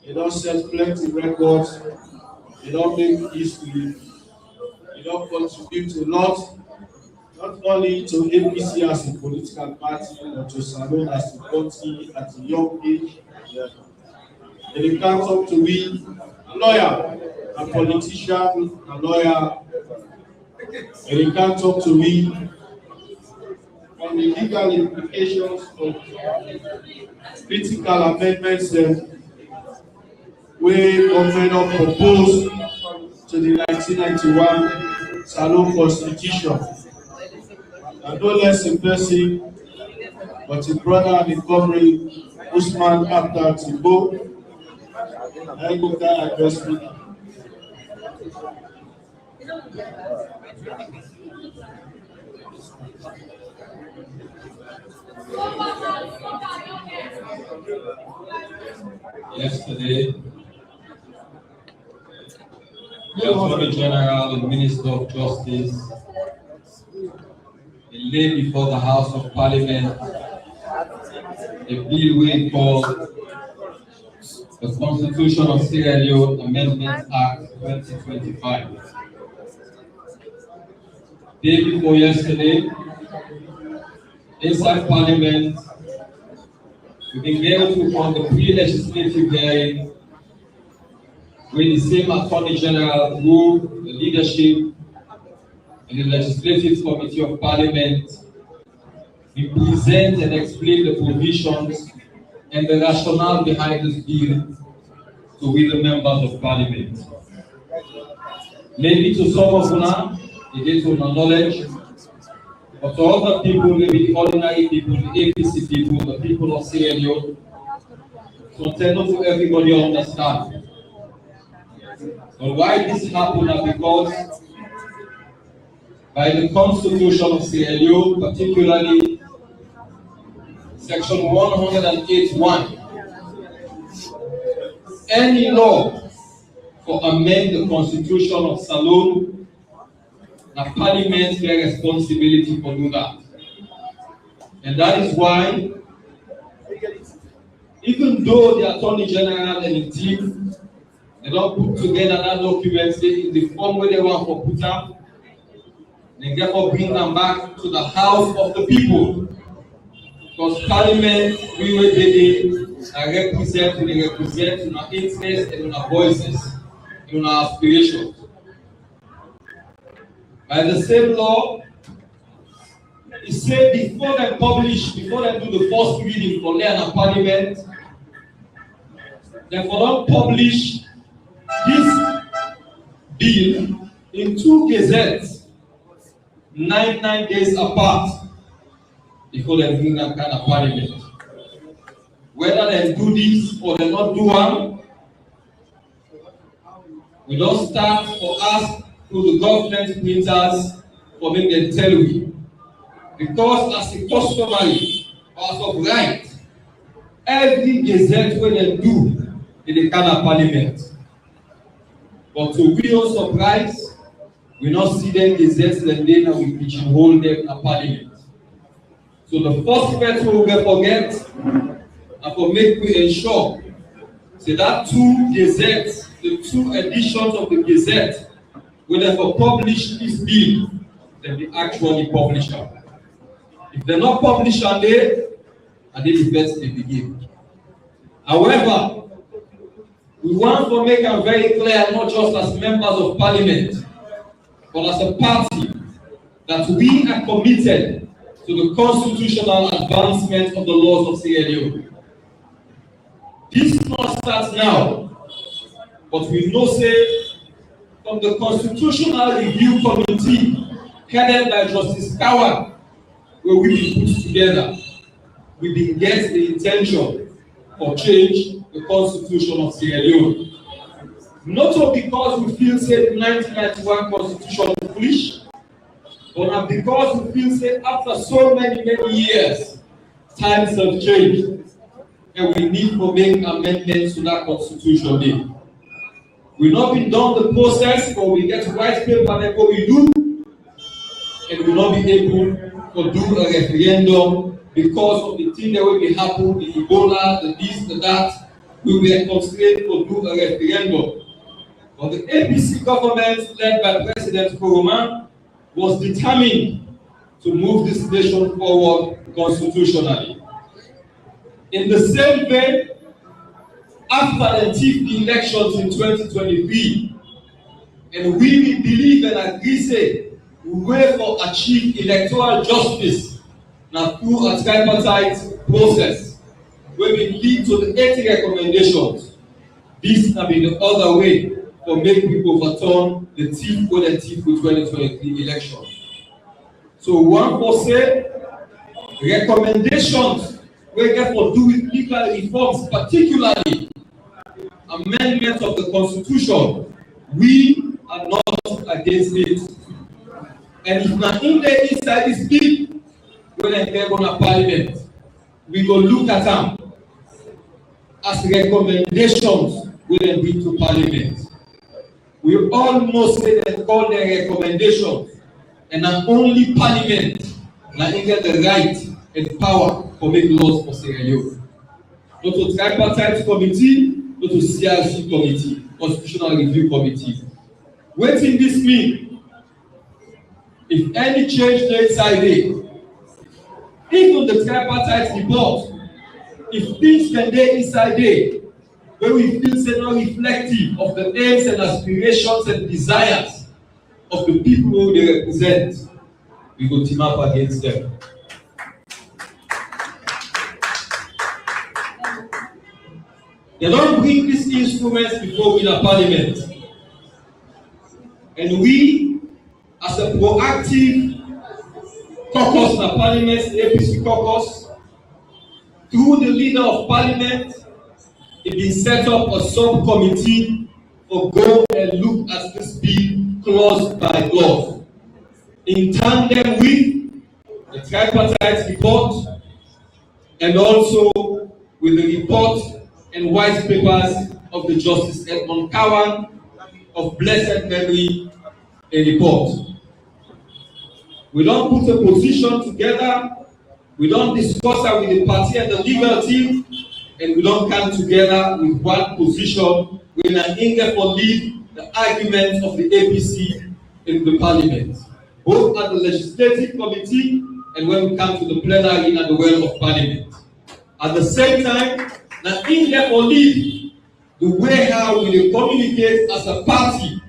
he don't set plenty records, he don't make history, he don't contribute a lot, not only to APC as a political party, but to Salon as a country at a young age. And he comes up to me, a lawyer, a politician, a lawyer, and he can't talk to me on the legal implications of critical amendments that we government proposed to the 1991 Salon Constitution. And no less impressive, but his brother and his comrade Usman Abdul Tibo, I go there address me. Yesterday, the Attorney General and Minister of Justice laid before the House of Parliament a bill we call the Constitution of Sierra Leone Amendment Act 2025. Day before yesterday, inside Parliament, we've been able to hold the pre-legislative hearing with the same Attorney General who the leadership in the Legislative Committee of Parliament will present and explain the provisions and the rationale behind this bill to we the members of Parliament. Maybe to some of us, it is to knowledge, but to other people, maybe the ordinary people, the APC people, the people of Sierra Leone, so tell to everybody understand. But why this happened is because by the Constitution of Sierra Leone, particularly Section 108(1), any law for amend the Constitution of Salone, the Parliament has responsibility for do that. And that is why, even though the Attorney General and the team, they don't put together that document in the form where they want to put up, they therefore bring them back to the House of the people. Because Parliament, we were they represent our interests and our voices, and our aspirations. By the same law, it said before they do the first reading for the Parliament, they don't publish this bill in 2 gazettes, 9 days apart, before they bring that kind of Parliament. Whether they do this or they not do one, we don't start for us to the government printers for make them tell we. Because as a customary, as of right, every gazette when they do in the kind of Parliament. But to we no surprise, we not see them gazettes and then we pigeonhole them in Parliament. So the first person we will forget and for make we ensure so that 2 gazettes, the 2 editions of the gazette, will therefore publish this bill, then they actually publish it. If they're not published on there, and then the best they begin. However, we want to make it very clear, not just as members of Parliament, but as a party, that we are committed to the constitutional advancement of the laws of Sierra Leone. This not starts now, but we know say from the Constitutional Review Committee headed by Justice Kawa, where we been put together, we been get the intention for change the Constitution of Sierra Leone. Not only because we feel say the 1991 Constitution is foolish, but because we feel say after so many years, times have changed, and we need to make amendments to that Constitution. We've not been done the process, but we get white paper that what we do, and we'll not be able to do a referendum because of the thing that will be happen, the Ebola, the this, the that. We were constrained to do a referendum. But the APC government, led by President Komon-Tok, was determined to move this nation forward constitutionally. In the same way, after the TP elections in 2023, and we believe and agree say we will for achieve electoral justice now through a tripartite process, will be lead to the 80 recommendations. This can be the other way for make people overturn the TP 2023 election. So one for say recommendations we get for do with legal reforms, particularly amendments of the Constitution. We are not against it. And if not in there inside this bill, when I get on a Parliament, we go look at them as recommendations when they bring to Parliament. We all know say they call their recommendations, and not only Parliament now get the right and power to make laws for Sierra Leone. Not to tripartite committee, go to CRC committee, Constitutional Review Committee. Wetin this mean? If any change dey inside dey, even the tripartite report, if things can dey inside dey, wey we feel say no reflective of the aims and aspirations and desires of the people wey dey represent, we go team up against them. They don bring these instruments before we in a parliament, and we, as a proactive caucus in a parliament, APC caucus, through the leader of parliament, it been set up a subcommittee for go and look at this bill clause by clause, in tandem with the tripartite report and also with the report and white papers of the Justice Edmund Kawan of blessed memory, a report. We don't put a position together, we don't discuss it with the party and the legal team, and we don't come together with one position when an Inge for lead the arguments of the APC in the parliament, both at the legislative committee and when we come to the plenary at the well of parliament. At the same time, now Inge for lead the way how we communicate as a party,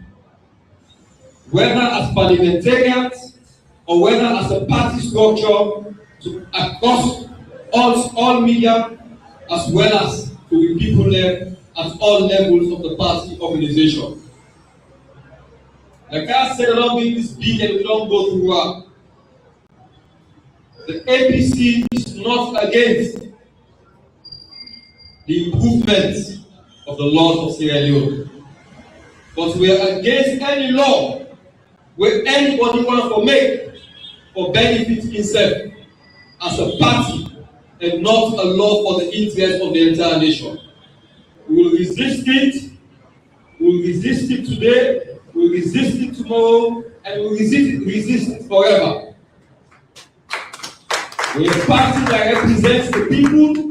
whether as parliamentarians or whether as a party structure to across all media, as well as to the people there at all levels of the party organization. Like I said, I don't mean this bill and we don't go through work. The APC is not against the improvements of the laws of Sierra Leone, but we are against any law where anybody wants to make for benefit himself as a party and not a law for the interest of the entire nation. We will resist it. We will resist it today. We will resist it tomorrow, and we will resist it forever. We are a party that represents the people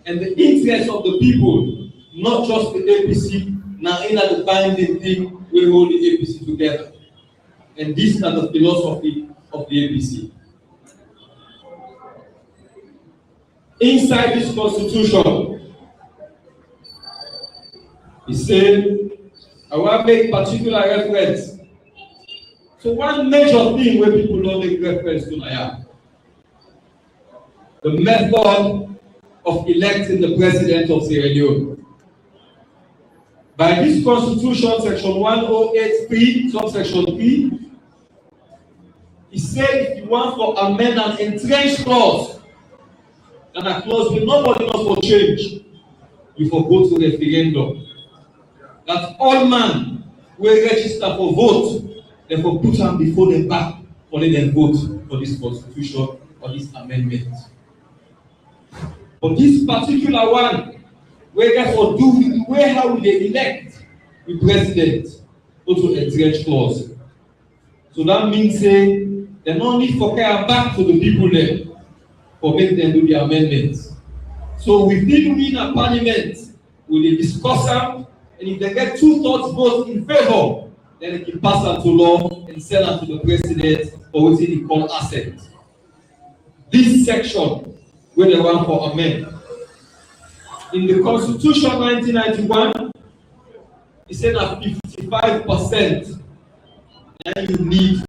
and the interest of the people, not just the APC. Now, in the binding thing, we hold the APC together, and this is the philosophy of the APC. Inside this constitution, he said, I want to make particular reference to one major thing where people don't make reference to now. The method of electing the president of Sierra Leone. By this constitution, section 1083, subsection 3, he said if you want to amend an entrenched clause, and a clause where nobody knows for change, you for go to referendum. That all man will register for vote, they for put them before them back, for let them vote for this constitution or this amendment. But this particular one, we therefore do with the way how they elect the president, go to entrenched clause. So that means say they no need for care back to the people there for make them do the amendments. So within we in a parliament, we will discuss them, and if they get 2/3 votes in favor, then they can pass them to law and send them to the president for what they call assent. This section where they want for amend. In the Constitution 1991, it said that 55% and you need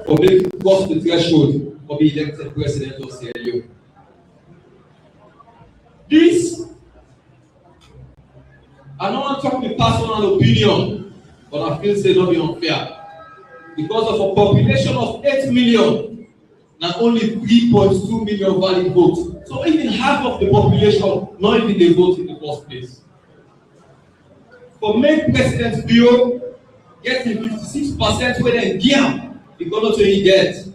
or make it cross the threshold for being elected president of Sierra Leone. This, I don't want to talk with personal opinion, but I feel say not be unfair. Because of a population of 8 million, not only 3.2 million valid votes. So even half of the population not even they vote in the first place. For make President Bio getting 56% where they give, because not only get,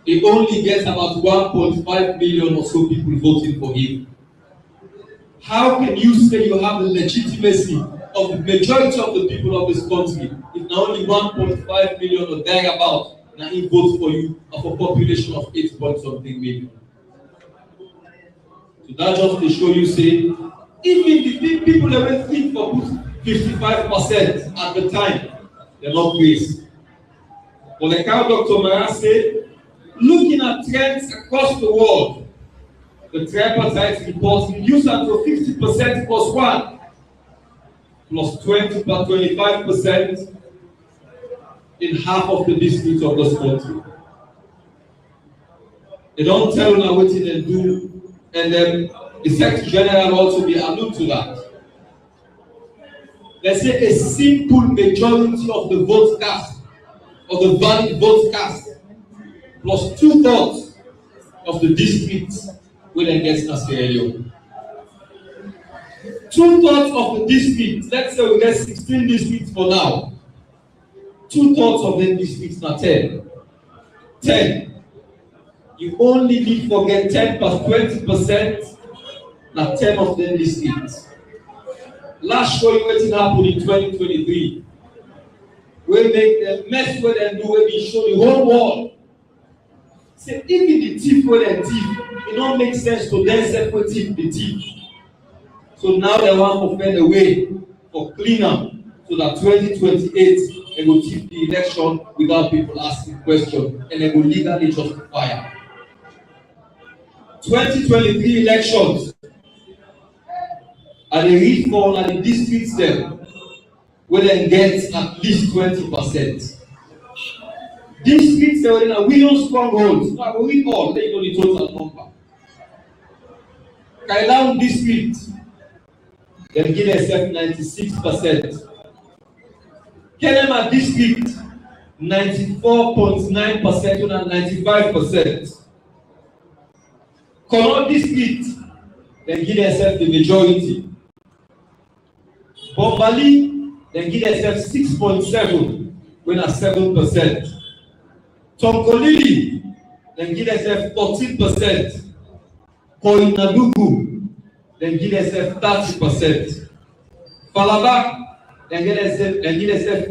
he only gets about 1.5 million or so people voting for him. How can you say you have the legitimacy of the majority of the people of this country if not only 1.5 million or thereabout now he votes for you of a population of 8 point something million? So that just to show you say Even the people that went in for 55% at the time, they're not praised. But like how Dr. Mara said, looking at trends across the world, the tripartite report reduced up to 50% plus 1, plus 20 plus 25% in half of the districts of this country. They don't tell you what they do, and then the Secretary General also be allude to that. Let's say a simple majority of the votes cast, of the valid votes cast, plus 2/3 of the districts will against Naskerio. 2/3 of the districts, let's say we get 16 districts for now. 2/3 of the districts are 10. 10. You only need to get 10 plus 20%, na 10 of them districts. Last show you what happened in 2023. We make the mess where they do when we show the whole world. Say even the thief where they thief, it don't make sense to then separate the thief. So now they want to find a way for cleaner so that 2028 they will keep the election without people asking questions and they will legally justify it. 2023 elections and they read for the districts them where they get at least 20%. Districts that were in a William strongholds, I will read all, they know the total number. Kailan district, they give themselves 96%. Kenema district, 94.9% and 95%. Kono district, they give themselves the majority. Bombali, they give themselves 6.7 when at 7%. Tonkolili, they give themselves 14%. Koinadugu, they give themselves 30%. Falaba, they give themselves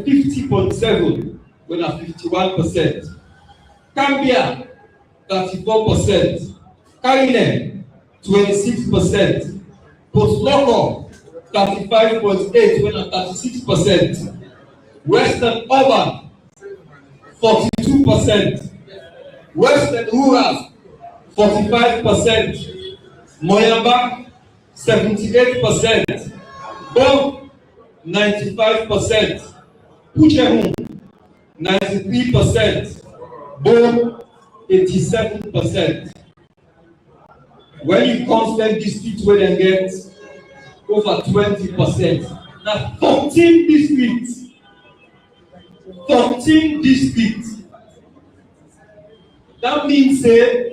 50.7 when at 51%. Cambia, 34%. Karine, 26%. Post-local, 35.8 when at 36%. Western urban, 42%. Western rural, 45%. Moyamba, 78%. Both, 95%. Puchehun, 93%. Both, 87%. When you consider districts where they get over 20%, now 14 districts. 14 districts. That means that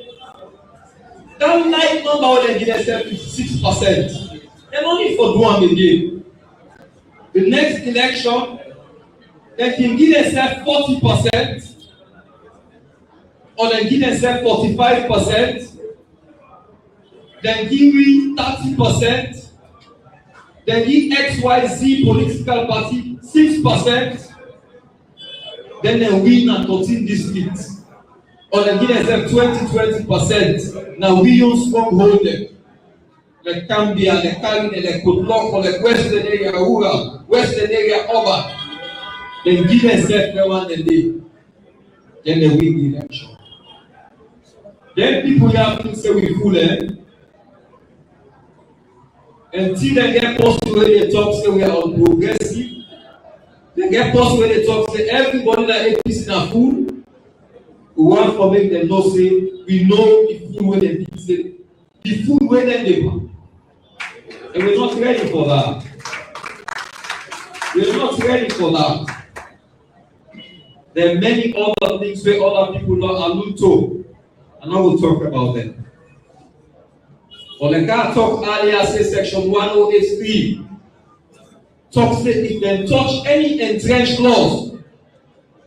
light number will give themselves 56%. They don't need for do one again. The next election, they can give themselves 40%, or they give themselves 45%. Then give me 30%, then give XYZ political party 6%, then they win and 13 districts. Or they give themselves 20%. Now we don't stronghold them. Like Cambia, like Kalin, like Komon-Tok, or like Western area rural, Western area urban. Then give themselves one and day. Then they win the election. Then people have to say we fool them. Until they get post where they talk say we are on progressive, they get post where they talk say everybody that APC na fool. We want to make them know say we know the food where they say the food where they live. And we're not ready for that. We're not ready for that. There are many other things where other people don't allude to, and I will talk about them. But like I talked earlier, say section 108(3) talks say if they touch any entrenched clause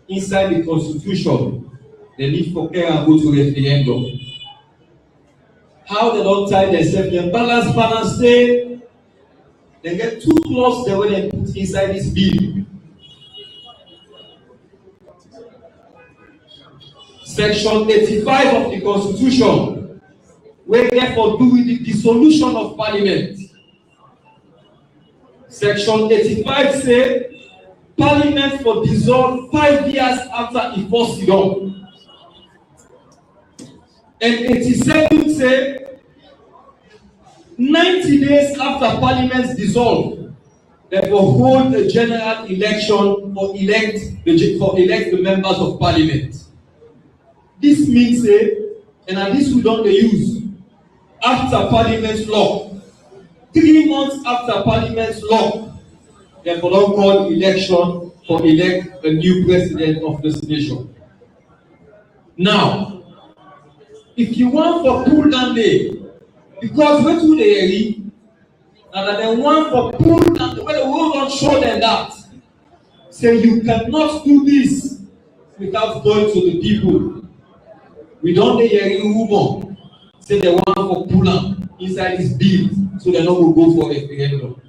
inside the constitution, they need for care and go to referendum. How they don't tie themselves, they balance say they get 2 clauses they will put inside this bill. Section 85 of the constitution, where therefore do with the dissolution of parliament. Section 85 say Parliament for dissolve 5 years after it first sit down. And 87 say 90 days after Parliament dissolve, they will hold a general election for elect the members of Parliament. This means and this we don't use after Parliament law. 3 months after Parliament law, they will call election for elect a new president of this nation. Now, if you want for pull down day, because we do the area, and that they want for pull down, when the world don't show them that, say you cannot do this without going to the people. We don't hear rumor, say they want for pull down inside this bill, so they not will go for referendum.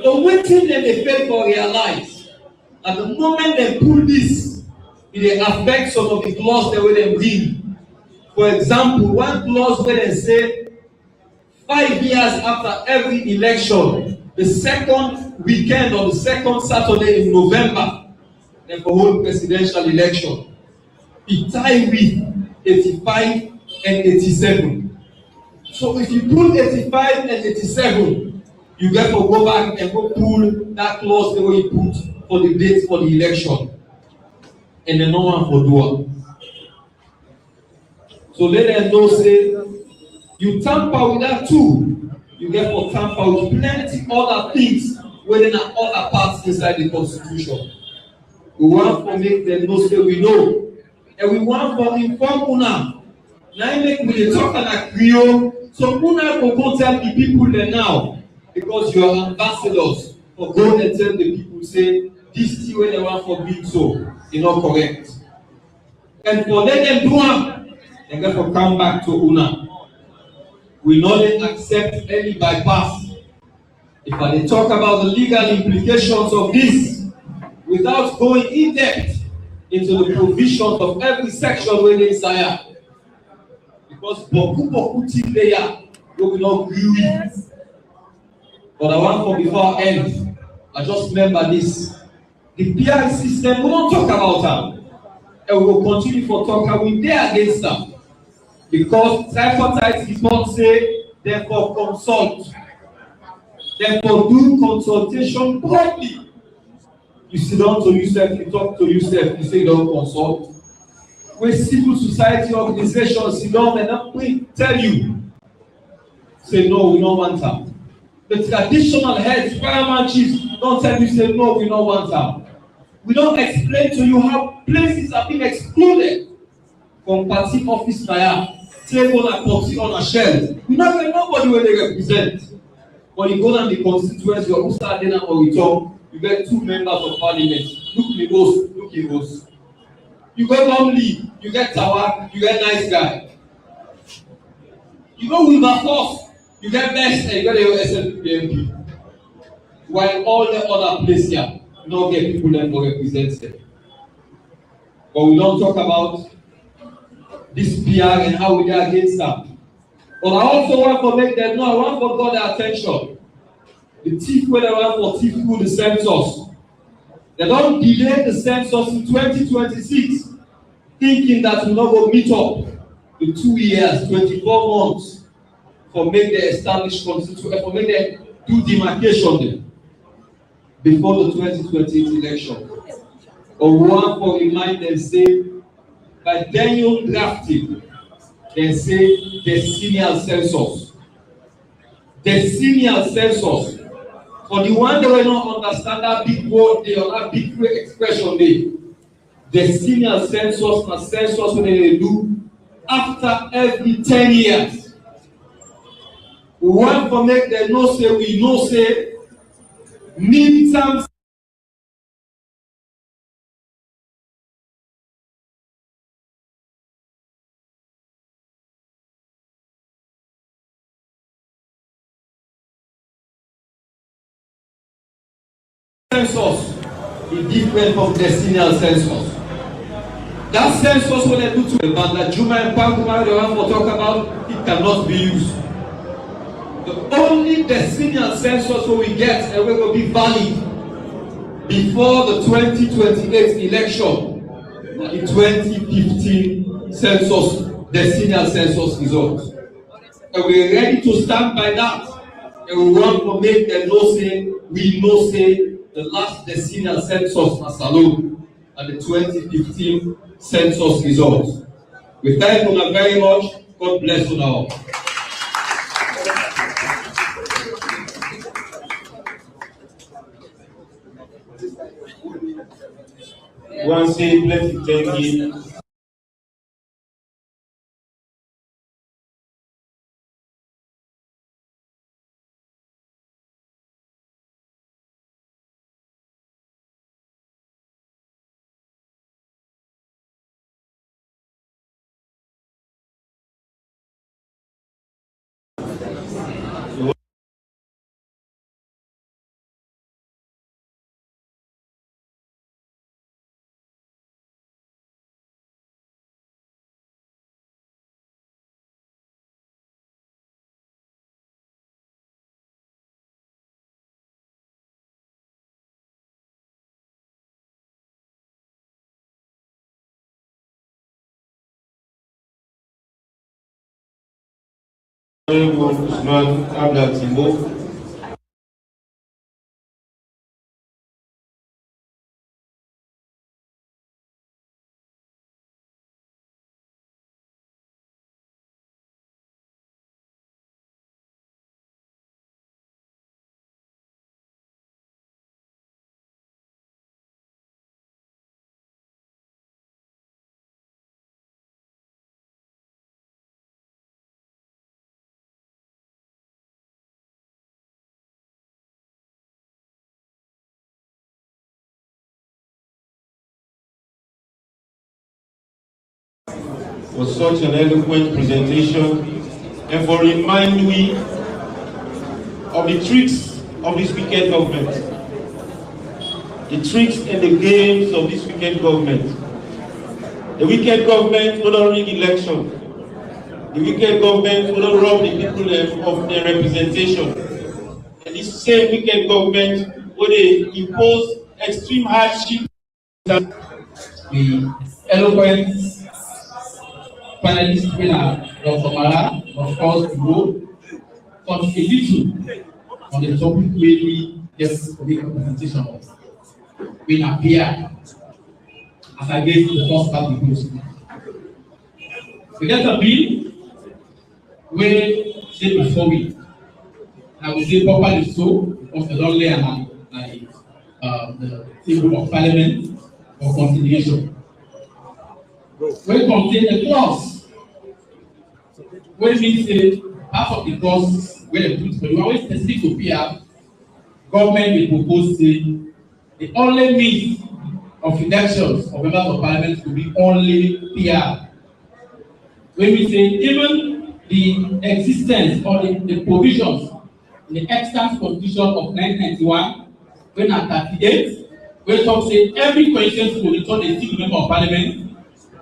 The waiting them they fail to realize, at the moment they pull this, it affects some of the clause they will them bring. For example, one clause where they say 5 years after every election, the second weekend or the second Saturday in November, they will hold presidential election. It ties with 85 and 87. So if you pull 85 and 87, you get to go back and go pull that clause the way you put for the date for the election. And then no one for do it. So let them know say you tamper with that too. You get for tamper with plenty other things within other parts inside the constitution. We want to make them know say we know. And we want to inform una. Now make we talk and Creole. So una go tell the people there now, because you are ambassadors, for go and tell the people say this thing where they want for being so is not correct. And for let them do it, they got to come back to una. We not accept any bypass. If I talk about the legal implications of this without going in depth into the provisions of every section where they say, because beaucoup things there we will not agree with. But I want for before I end, I just remember this. The PR system, we don't talk about them. And we will continue for talk, we there against them. Because tripartite report say, therefore consult. Therefore do consultation broadly. You sit down to yourself, you talk to yourself, you say you don't consult. When civil society organizations sit down and tell you, say no, we don't want them. The traditional heads, paramount chiefs, don't tell you, say no, we don't want them. We don't explain to you how places have been excluded from party office now. Take on a party on a shell. We not get nobody where they represent. When you go down the constituency or Usta Adena or Return, you get 2 members of parliament. Look in those. You go Lumley, you get Tawa, you get Nice Guy. You go Wilberforce, you get Best and you get the SNP. While all the other places here, you don't get people that will represent them. But we don't talk about this PR and how we are against them. But I also want to make them know, I want to draw their attention. The thief where they want for thief through the census. They don't delay the census in 2026, thinking that we not go meet up the 2 years, 24 months, for make the established constitution, for make them do demarcation there before the 2028 election. But we want to remind them, say, by Daniel drafting, they say decennial census. Decennial census. For the one that will not understand that big word there or that big expression there, decennial census and census when they do after every 10 years. We want to make them know say we know say midterm census is different from decennial census. That census when they do to the band that Juma and Pankuma they want to talk about, it cannot be used. The only decennial census we get and we will be valid before the 2028 election, the 2015 census, decennial census results. And we are ready to stand by that. And we want to make them know say, we know say the last decennial census was alone and the 2015 census results. We thank you very much. God bless you all. Once say plenty thank you. Usman Abdul Timbo. For such an eloquent presentation and for reminding me of the tricks of this wicked government, the tricks and the games of this wicked government. The wicked government will not rig election. The wicked government will not rob the people of their representation. And this same wicked government will impose extreme hardship. The eloquent panelist winner, Dr. Mara, of course, to touch a little on the topic where we just make a presentation of. We appear as against the first part of the post. We get a bill where say before we, I will say properly so, because the don't lay the table of parliament for continuation. We contain a clause where we say half of the costs where they put, but we always specific to PR, government will propose say the only means of elections of members of parliament to be only PR. When we say even the existence or the provisions in the extant constitution of 1991, when at 38, we talk say every constituency will return a single member of parliament.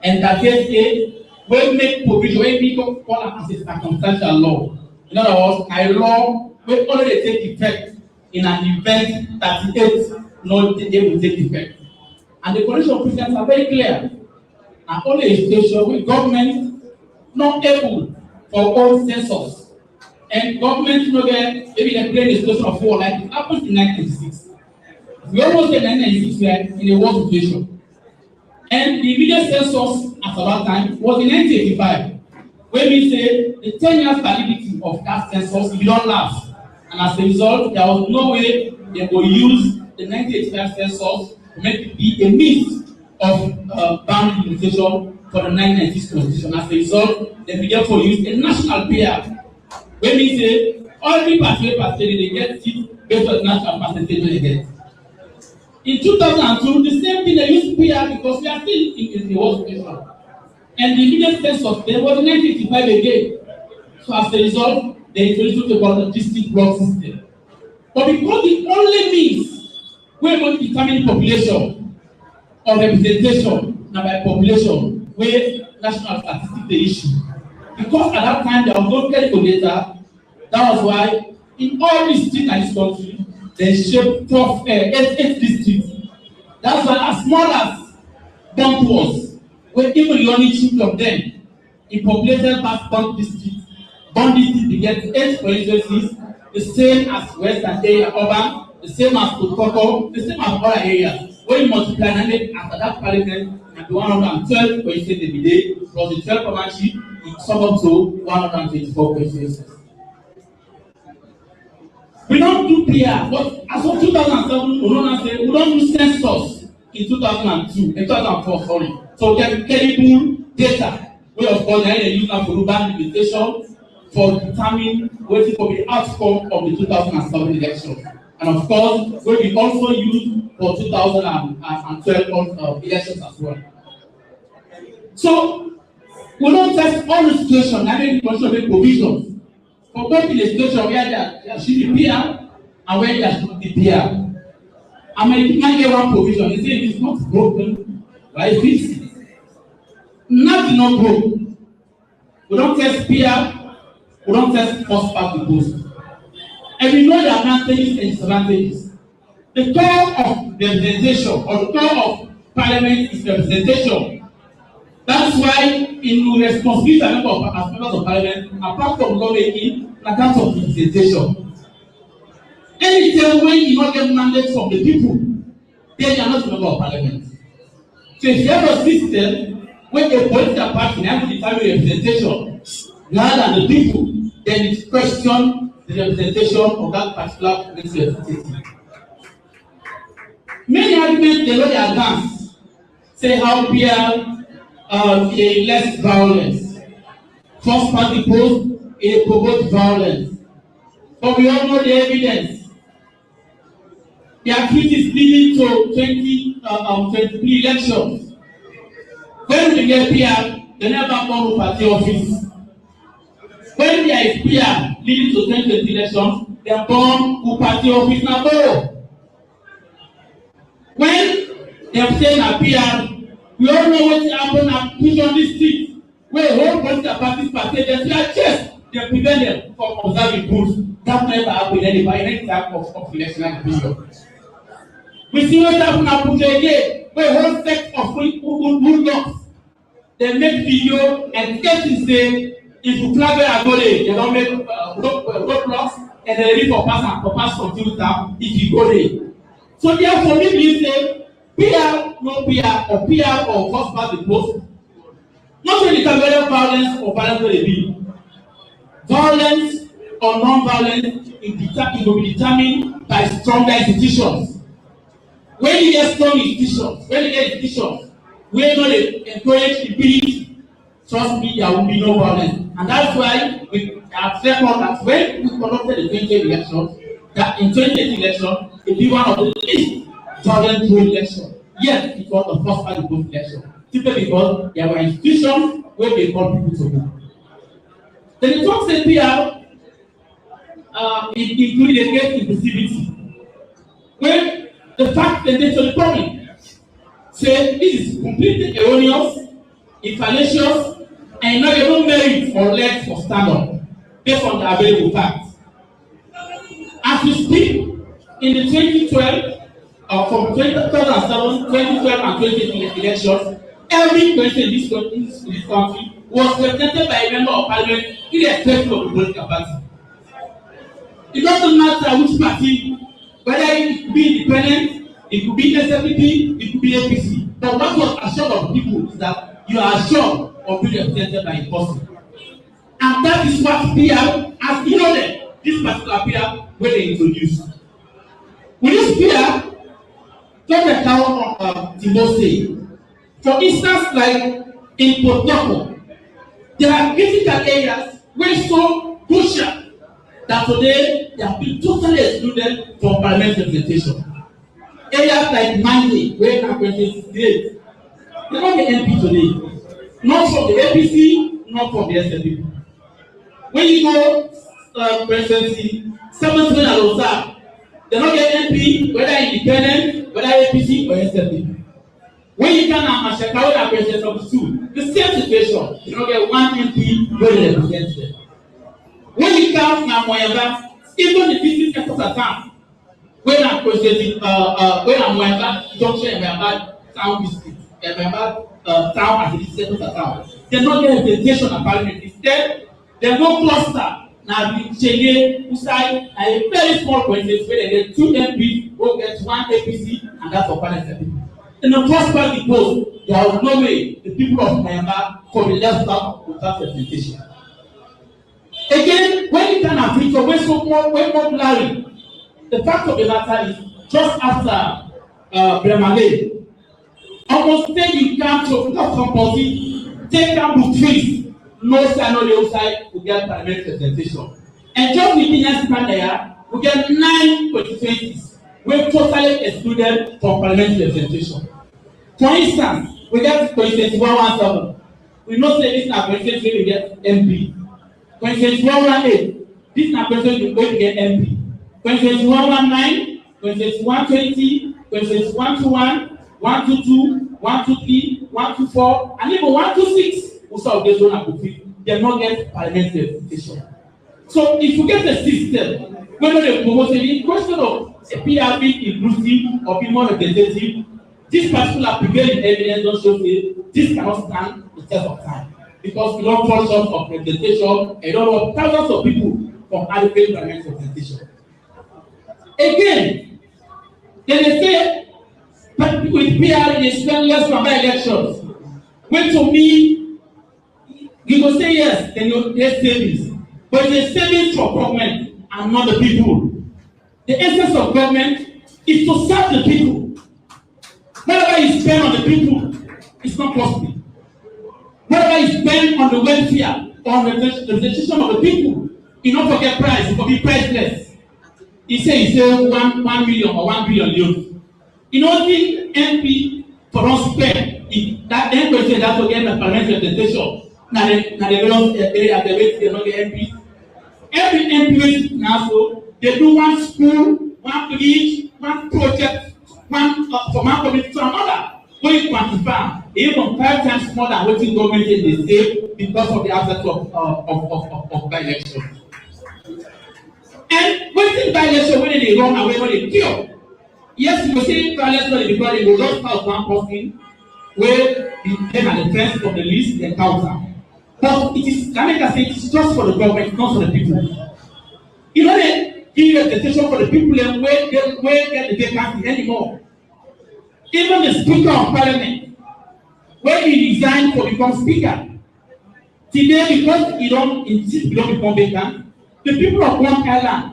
And that is we make provision, when people call it as a circumstantial law. In other words, a law will only take effect in an event 38 not able to take effect. And the condition of presidents are very clear. And only a situation where government not able for all census. And government no get maybe they play the situation of war like it happened in 1996. We almost get 1996 were in a war situation. And the immediate census at that time was in 1985. When we say the 10 years validity of that census, if you don't last. And as a result, there was no way they will use the 1985 census to make it be a means of boundary limitation for the 1990s constitution. As a result, they began to use a national PR. When we say every percentage they get it based on the national percentage they get. In 2002, the same thing they used PR because we are still in the war situation. And the immediate census there was 1985 again. So as a result, they introduced what they call the district block system. But because the only means we want to determine population or representation now by population where national statistics the issue. Because at that time there was no credible data That was why in all districts in this country, they shaped 8 districts. That's why as small as Bontours, where even the only two of them in populated past Bond district begets 8 constituencies, the same as Western area urban, the same as Komon-Tok, the same as other areas. When you multiply and make after that parliament and the 112 constituencies every day, plus the 12 commercial, it sum up to 124 constituencies. We don't do PR, but as of 2007, we don't do census in 2004, sorry. So we have credible data. We of course they use that for urban limitation for determining what will be the outcome of the 2007 election. And of course, we will also use for 2012 elections as well. So we don't test all the situations, I mean we make provisions. For both in a situation where there should be PR and where there should be PR. I might get one provision, they say it is not broken, but it fixed. Nothing not broken. We don't test PR, we don't test first past the post. And we know the advantages and disadvantages. The core of representation or the core of parliament is representation. That's why in responsibility as members of parliament, apart from lawmaking, in terms of representation. Anytime when you not get mandate from the people, then you are not a member of parliament. So if you have a system where a political party has to determine representation rather than the people, then it questions the representation of that particular representative. Many arguments they already advance say how PR a less violence. First party post a promote violence. But we all know the evidence. The activities leading to 2023 elections. When we get PR, they never come to party office. When there is PR leading to 2023 elections, they are born to party office now. When they are saying a PR, we all know what happened at Vision District, where a whole bunch of parties participated, they are just they prevent them from observing rules. That never happened in any type of election period. We see what happened at Abuja again, where a whole set of bulldogs, they make video and get to say, if you flag a go there, they don't make roadblocks and they ready for pass from filter if you go there. So therefore, me believe say PR, no PR, or PR or first past the post. Not really whether violence or violence will be. Violence or non-violence it will be determined by stronger institutions. When you get strong institutions, when you get institutions, where not encourage the peace, trust me, there will be no violence. And that's why we have record that when we conducted the 2020 election, that in 2020 election, it be one of the least violent elections. Yet it was the first part of the election. Simply because there were institutions where they called people to go. Then the talk said PR, it included against inclusivity. When the fact that they told the problem say this is completely erroneous, fallacious, and not even merit or led for stand-up based on the available facts. As we speak, in the 2012, from 2007, 2012, and 2018 elections, every person in this country was represented by a member of parliament, irrespective of the political party. It doesn't matter which party, whether it could be independent, it could be SFP, it could be APC. But what was assured of people is that you are assured of being represented by a person. And that is what PR, as you know that this particular PR, when they introduced. With this PR, just like how Timo said, for instance, like in Komon-Tok, there are critical areas where it's so crucial that today they have been totally excluded from parliament representation. Areas like Mande, where our president is great, they don't get MP today. Not from the APC, not from the SFP. When you go presidency, 7 and Osa, they don't get MP, whether independent, whether APC or SFP. When you can have Mashakawa president of the two, the same situation, you don't get one MP where they represent them. When you come na Moyaba, even the business sectors are down. When I'm presenting, when I'm Moyaba, junction Moyaba town district, Moyaba town as the business sectors are down. They're not getting representation at parliament. Instead, they're no cluster. Now, the Chene, Usai, a very small coincidence where they get 2 MPs, go get 1 APC, and that's for parliament people. In the first party post, there was no way the people of Myanmar could be left out without representation. Again, when you can agree to when more Larry, the fact of the matter is just after Bremale, almost 10 you come to not composite, take down to trees. No side, no the outside, we get parliament representation. And just within next time there, we get 9 constituencies. We're totally excluded from parliament representation. For instance, we get constituency 117. We know say this is a constituency we get MP. Constituency 118, this is a constituency we get MP. Constituency 119, constituency 120, constituency 121, 122, 123, 124, and even 126. Also, they are not get parliamentary representation. So, if you get the system, whether they promote the question of a PR being inclusive or being more representative, this particular prevailing evidence don't show that this cannot stand the test of time because we don't fall short of representation and don't have thousands of people from adequate parliamentary representation. Again, then they say with PR they spend less from my elections. When to me, you go say yes, then you get savings. But it's a savings for government and not the people. The essence of government is to serve the people. Whatever you spend on the people, it's not costly. Whatever you spend on the welfare or on the representation of the people, you don't forget price, it will be priceless. He say 1 million or 1 billion euros. You know the MP for us spend, that MP say that to get the parliamentary representation. Now they belong area the way they don't get MP. Every MP now so they do one school, one bridge, one project, one from one community to another. When you quantify, even 5 times more than what the government is say because of the absence of by-election. And when the by-election when they run away, when they kill. Yes, you say by-election because they will just out one person where they are the first of the list, the counter. But it is, like I say, it is just for the government, not for the people. You know, they give representation for the people and where get the vacancy anymore. Even the Speaker of Parliament, when he resigned to become Speaker, today because he don't insist he don't become vacant, the people of one island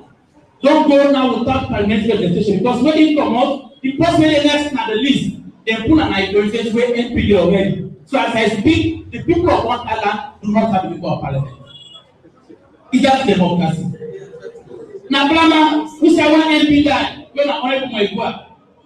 don't go now without parliamentary representation because when he come out, the person next on the list, they put an identification where NPD already. So as I speak, the people of one island do not have the people of parliament. Is that democracy? Now, Blama, who said one MP died, when I want to my work.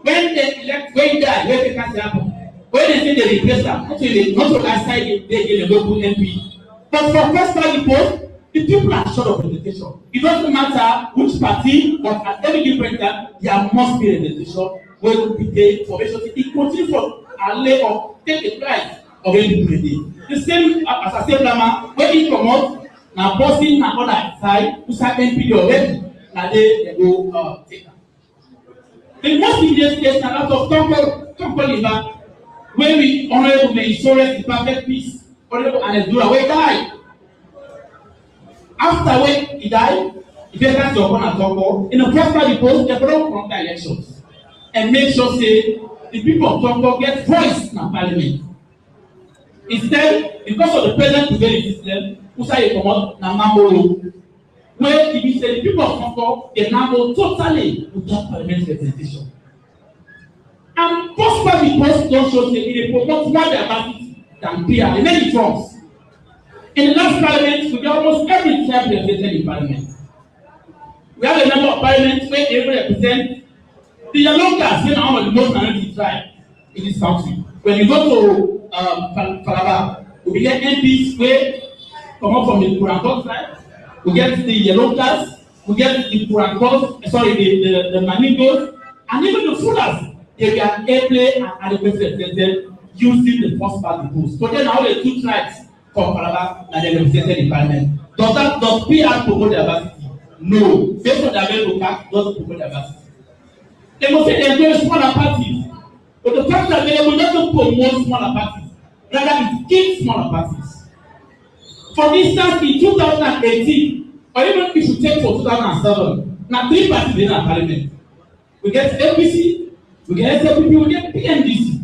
When they elect, when he died, when they can't happen. When they say they replace them, not to last side they get a local MP. But for first party post, the people are short of representation. It doesn't matter which party, but at every different time, there must be representation where we pay formation. It continues for a lay of take the price of any people. The same as I said, Blama, when he come out, now bossing na other side, who start NPD already, now they go take them. The most immediate case na that of Tonko Liver, where we honorable may insurance the perfect peace, honorable Anedura, where he died. After when he died, the vacancy upon a Tonko, in the first part the post, they brought from the elections and make sure say the people of Tonko get voice in parliament. Instead, because of the present prevailing system, who say come out na Mamoro, where if you say the people of Tonko, they now go totally without parliamentary representation. And post-party post don't show say they promote more diversity than PR in many forms. In the last parliament, we got almost every tribe represented in parliament. We have a number of parliaments where they represent the Yalongas, you know, the most minority tribe in this country. When you go to Falaba, we get MPs where come up from the Komon-Tok side. We get the Yalongas, we get the Komon-Tok, sorry, the Maningos, and even the Fulas. They can airplay and adequately represented using the first party post. So then now the 2 tribes from Falaba that they represented in parliament. Does PR promote diversity? No. Based on the available card, doesn't promote diversity. They must say they encourage smaller parties. But the fact that they will not promote smaller parties, rather it kills smaller parties. For instance, in 2018, or even if you take for 2007, now 3 parties in our parliament. We get APC, we get SLPP, we get PMDC.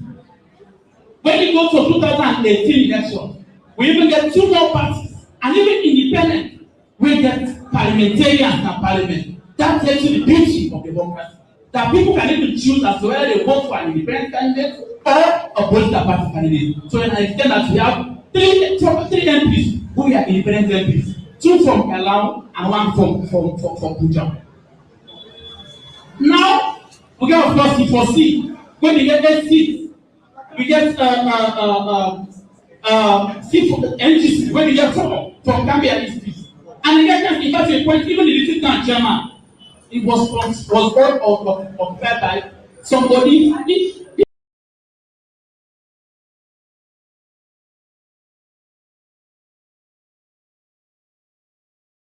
When we go to 2018 election, we even get 2 more parties, and even independent, we get parliamentarians in parliament. That tells you the beauty of democracy. That people can even choose as to whether they vote for an independent candidate or a political party candidate. So in an extent that we have 3 MPs who are independent MPs, 2 from Elam and 1 from Puja. Now, we get of course C4C. When we get 8 seats, we get NGC, when we get 4 from Gambia East. And we get in fact a point, even the lieutenant chairman, it was all occupied by somebody.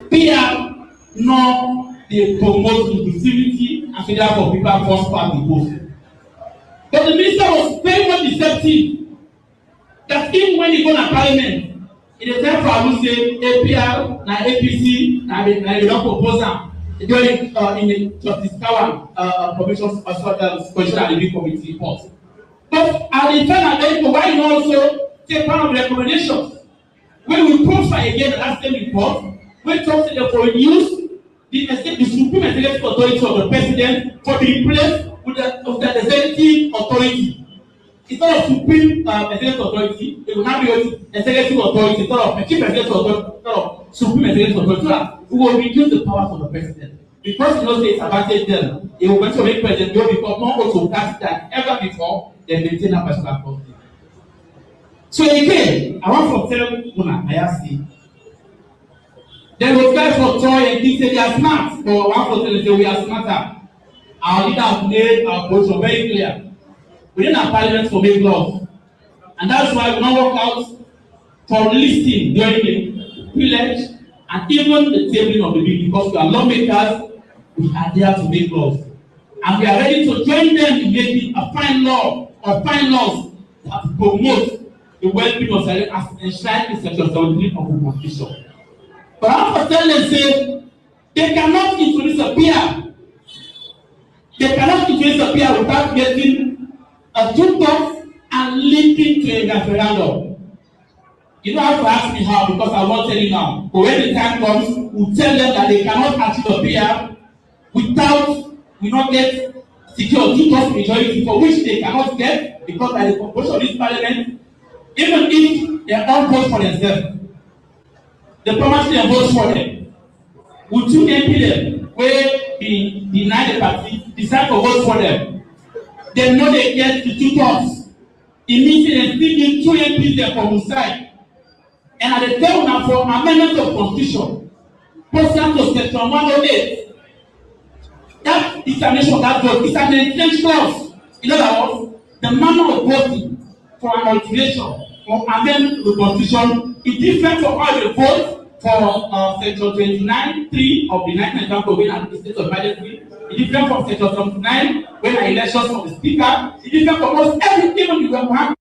PR no dey promote inclusivity and so therefore people force pass the vote. But the minister was very much deceptive that even when he go na parliament, e dey tell for am say APR na APC na they don propose am during in the Justice Kawan commission and review committee report. But at the time and then why you no also take one of the recommendations when we profile again that same report wey talk say dem for use the supreme executive authority of the president for be replaced with the executive authority. Instead of supreme executive authority, it will now be executive authority instead of chief executive authority instead of supreme executive authority. So that we will reduce the powers of the president. Because you know say it's advantage them, it will going to make president will become more autocratic than ever before they maintain that personal authority. So again, I want to tell Una, I ask you. Then those guys for toy and things say they are smart. But one for tell say we are smarter. Our leader have made our position very clear. We didn't have parliament to make laws. And that's why we now work out for listing during the village and even the tabling of the bill because we are lawmakers, we are there to make laws. And we are ready to join them in making a fine law or fine laws that promote the well-being of Sierra as enshrined in Section 17 of the Constitution. But I want to tell them, say, they cannot introduce a PR. They cannot introduce a PR without getting a two-talk and linking to a referendum. You don't have to ask me how because I won't tell you now. But when the time comes, we'll tell them that they cannot achieve a PR without we not get secure two-thirds majority for which they cannot get because by the composition of this parliament, even if they all vote for themselves, the promise they vote for them, will 2 MP them where be deny the party, decide to vote for them. They know they get the 2/3. It means they still need 2 MPs there from one side. And at the time now for amendment of constitution, pursuant to section 108, that determination of that vote is an entrenched clause. In other words, the manner of voting for an alteration or amendment to the constitution is different from how they vote for section 29(3) of the 1999 Code and the state of emergency. It's different from section 79 when the elections of the speaker. It's different from almost everything you have.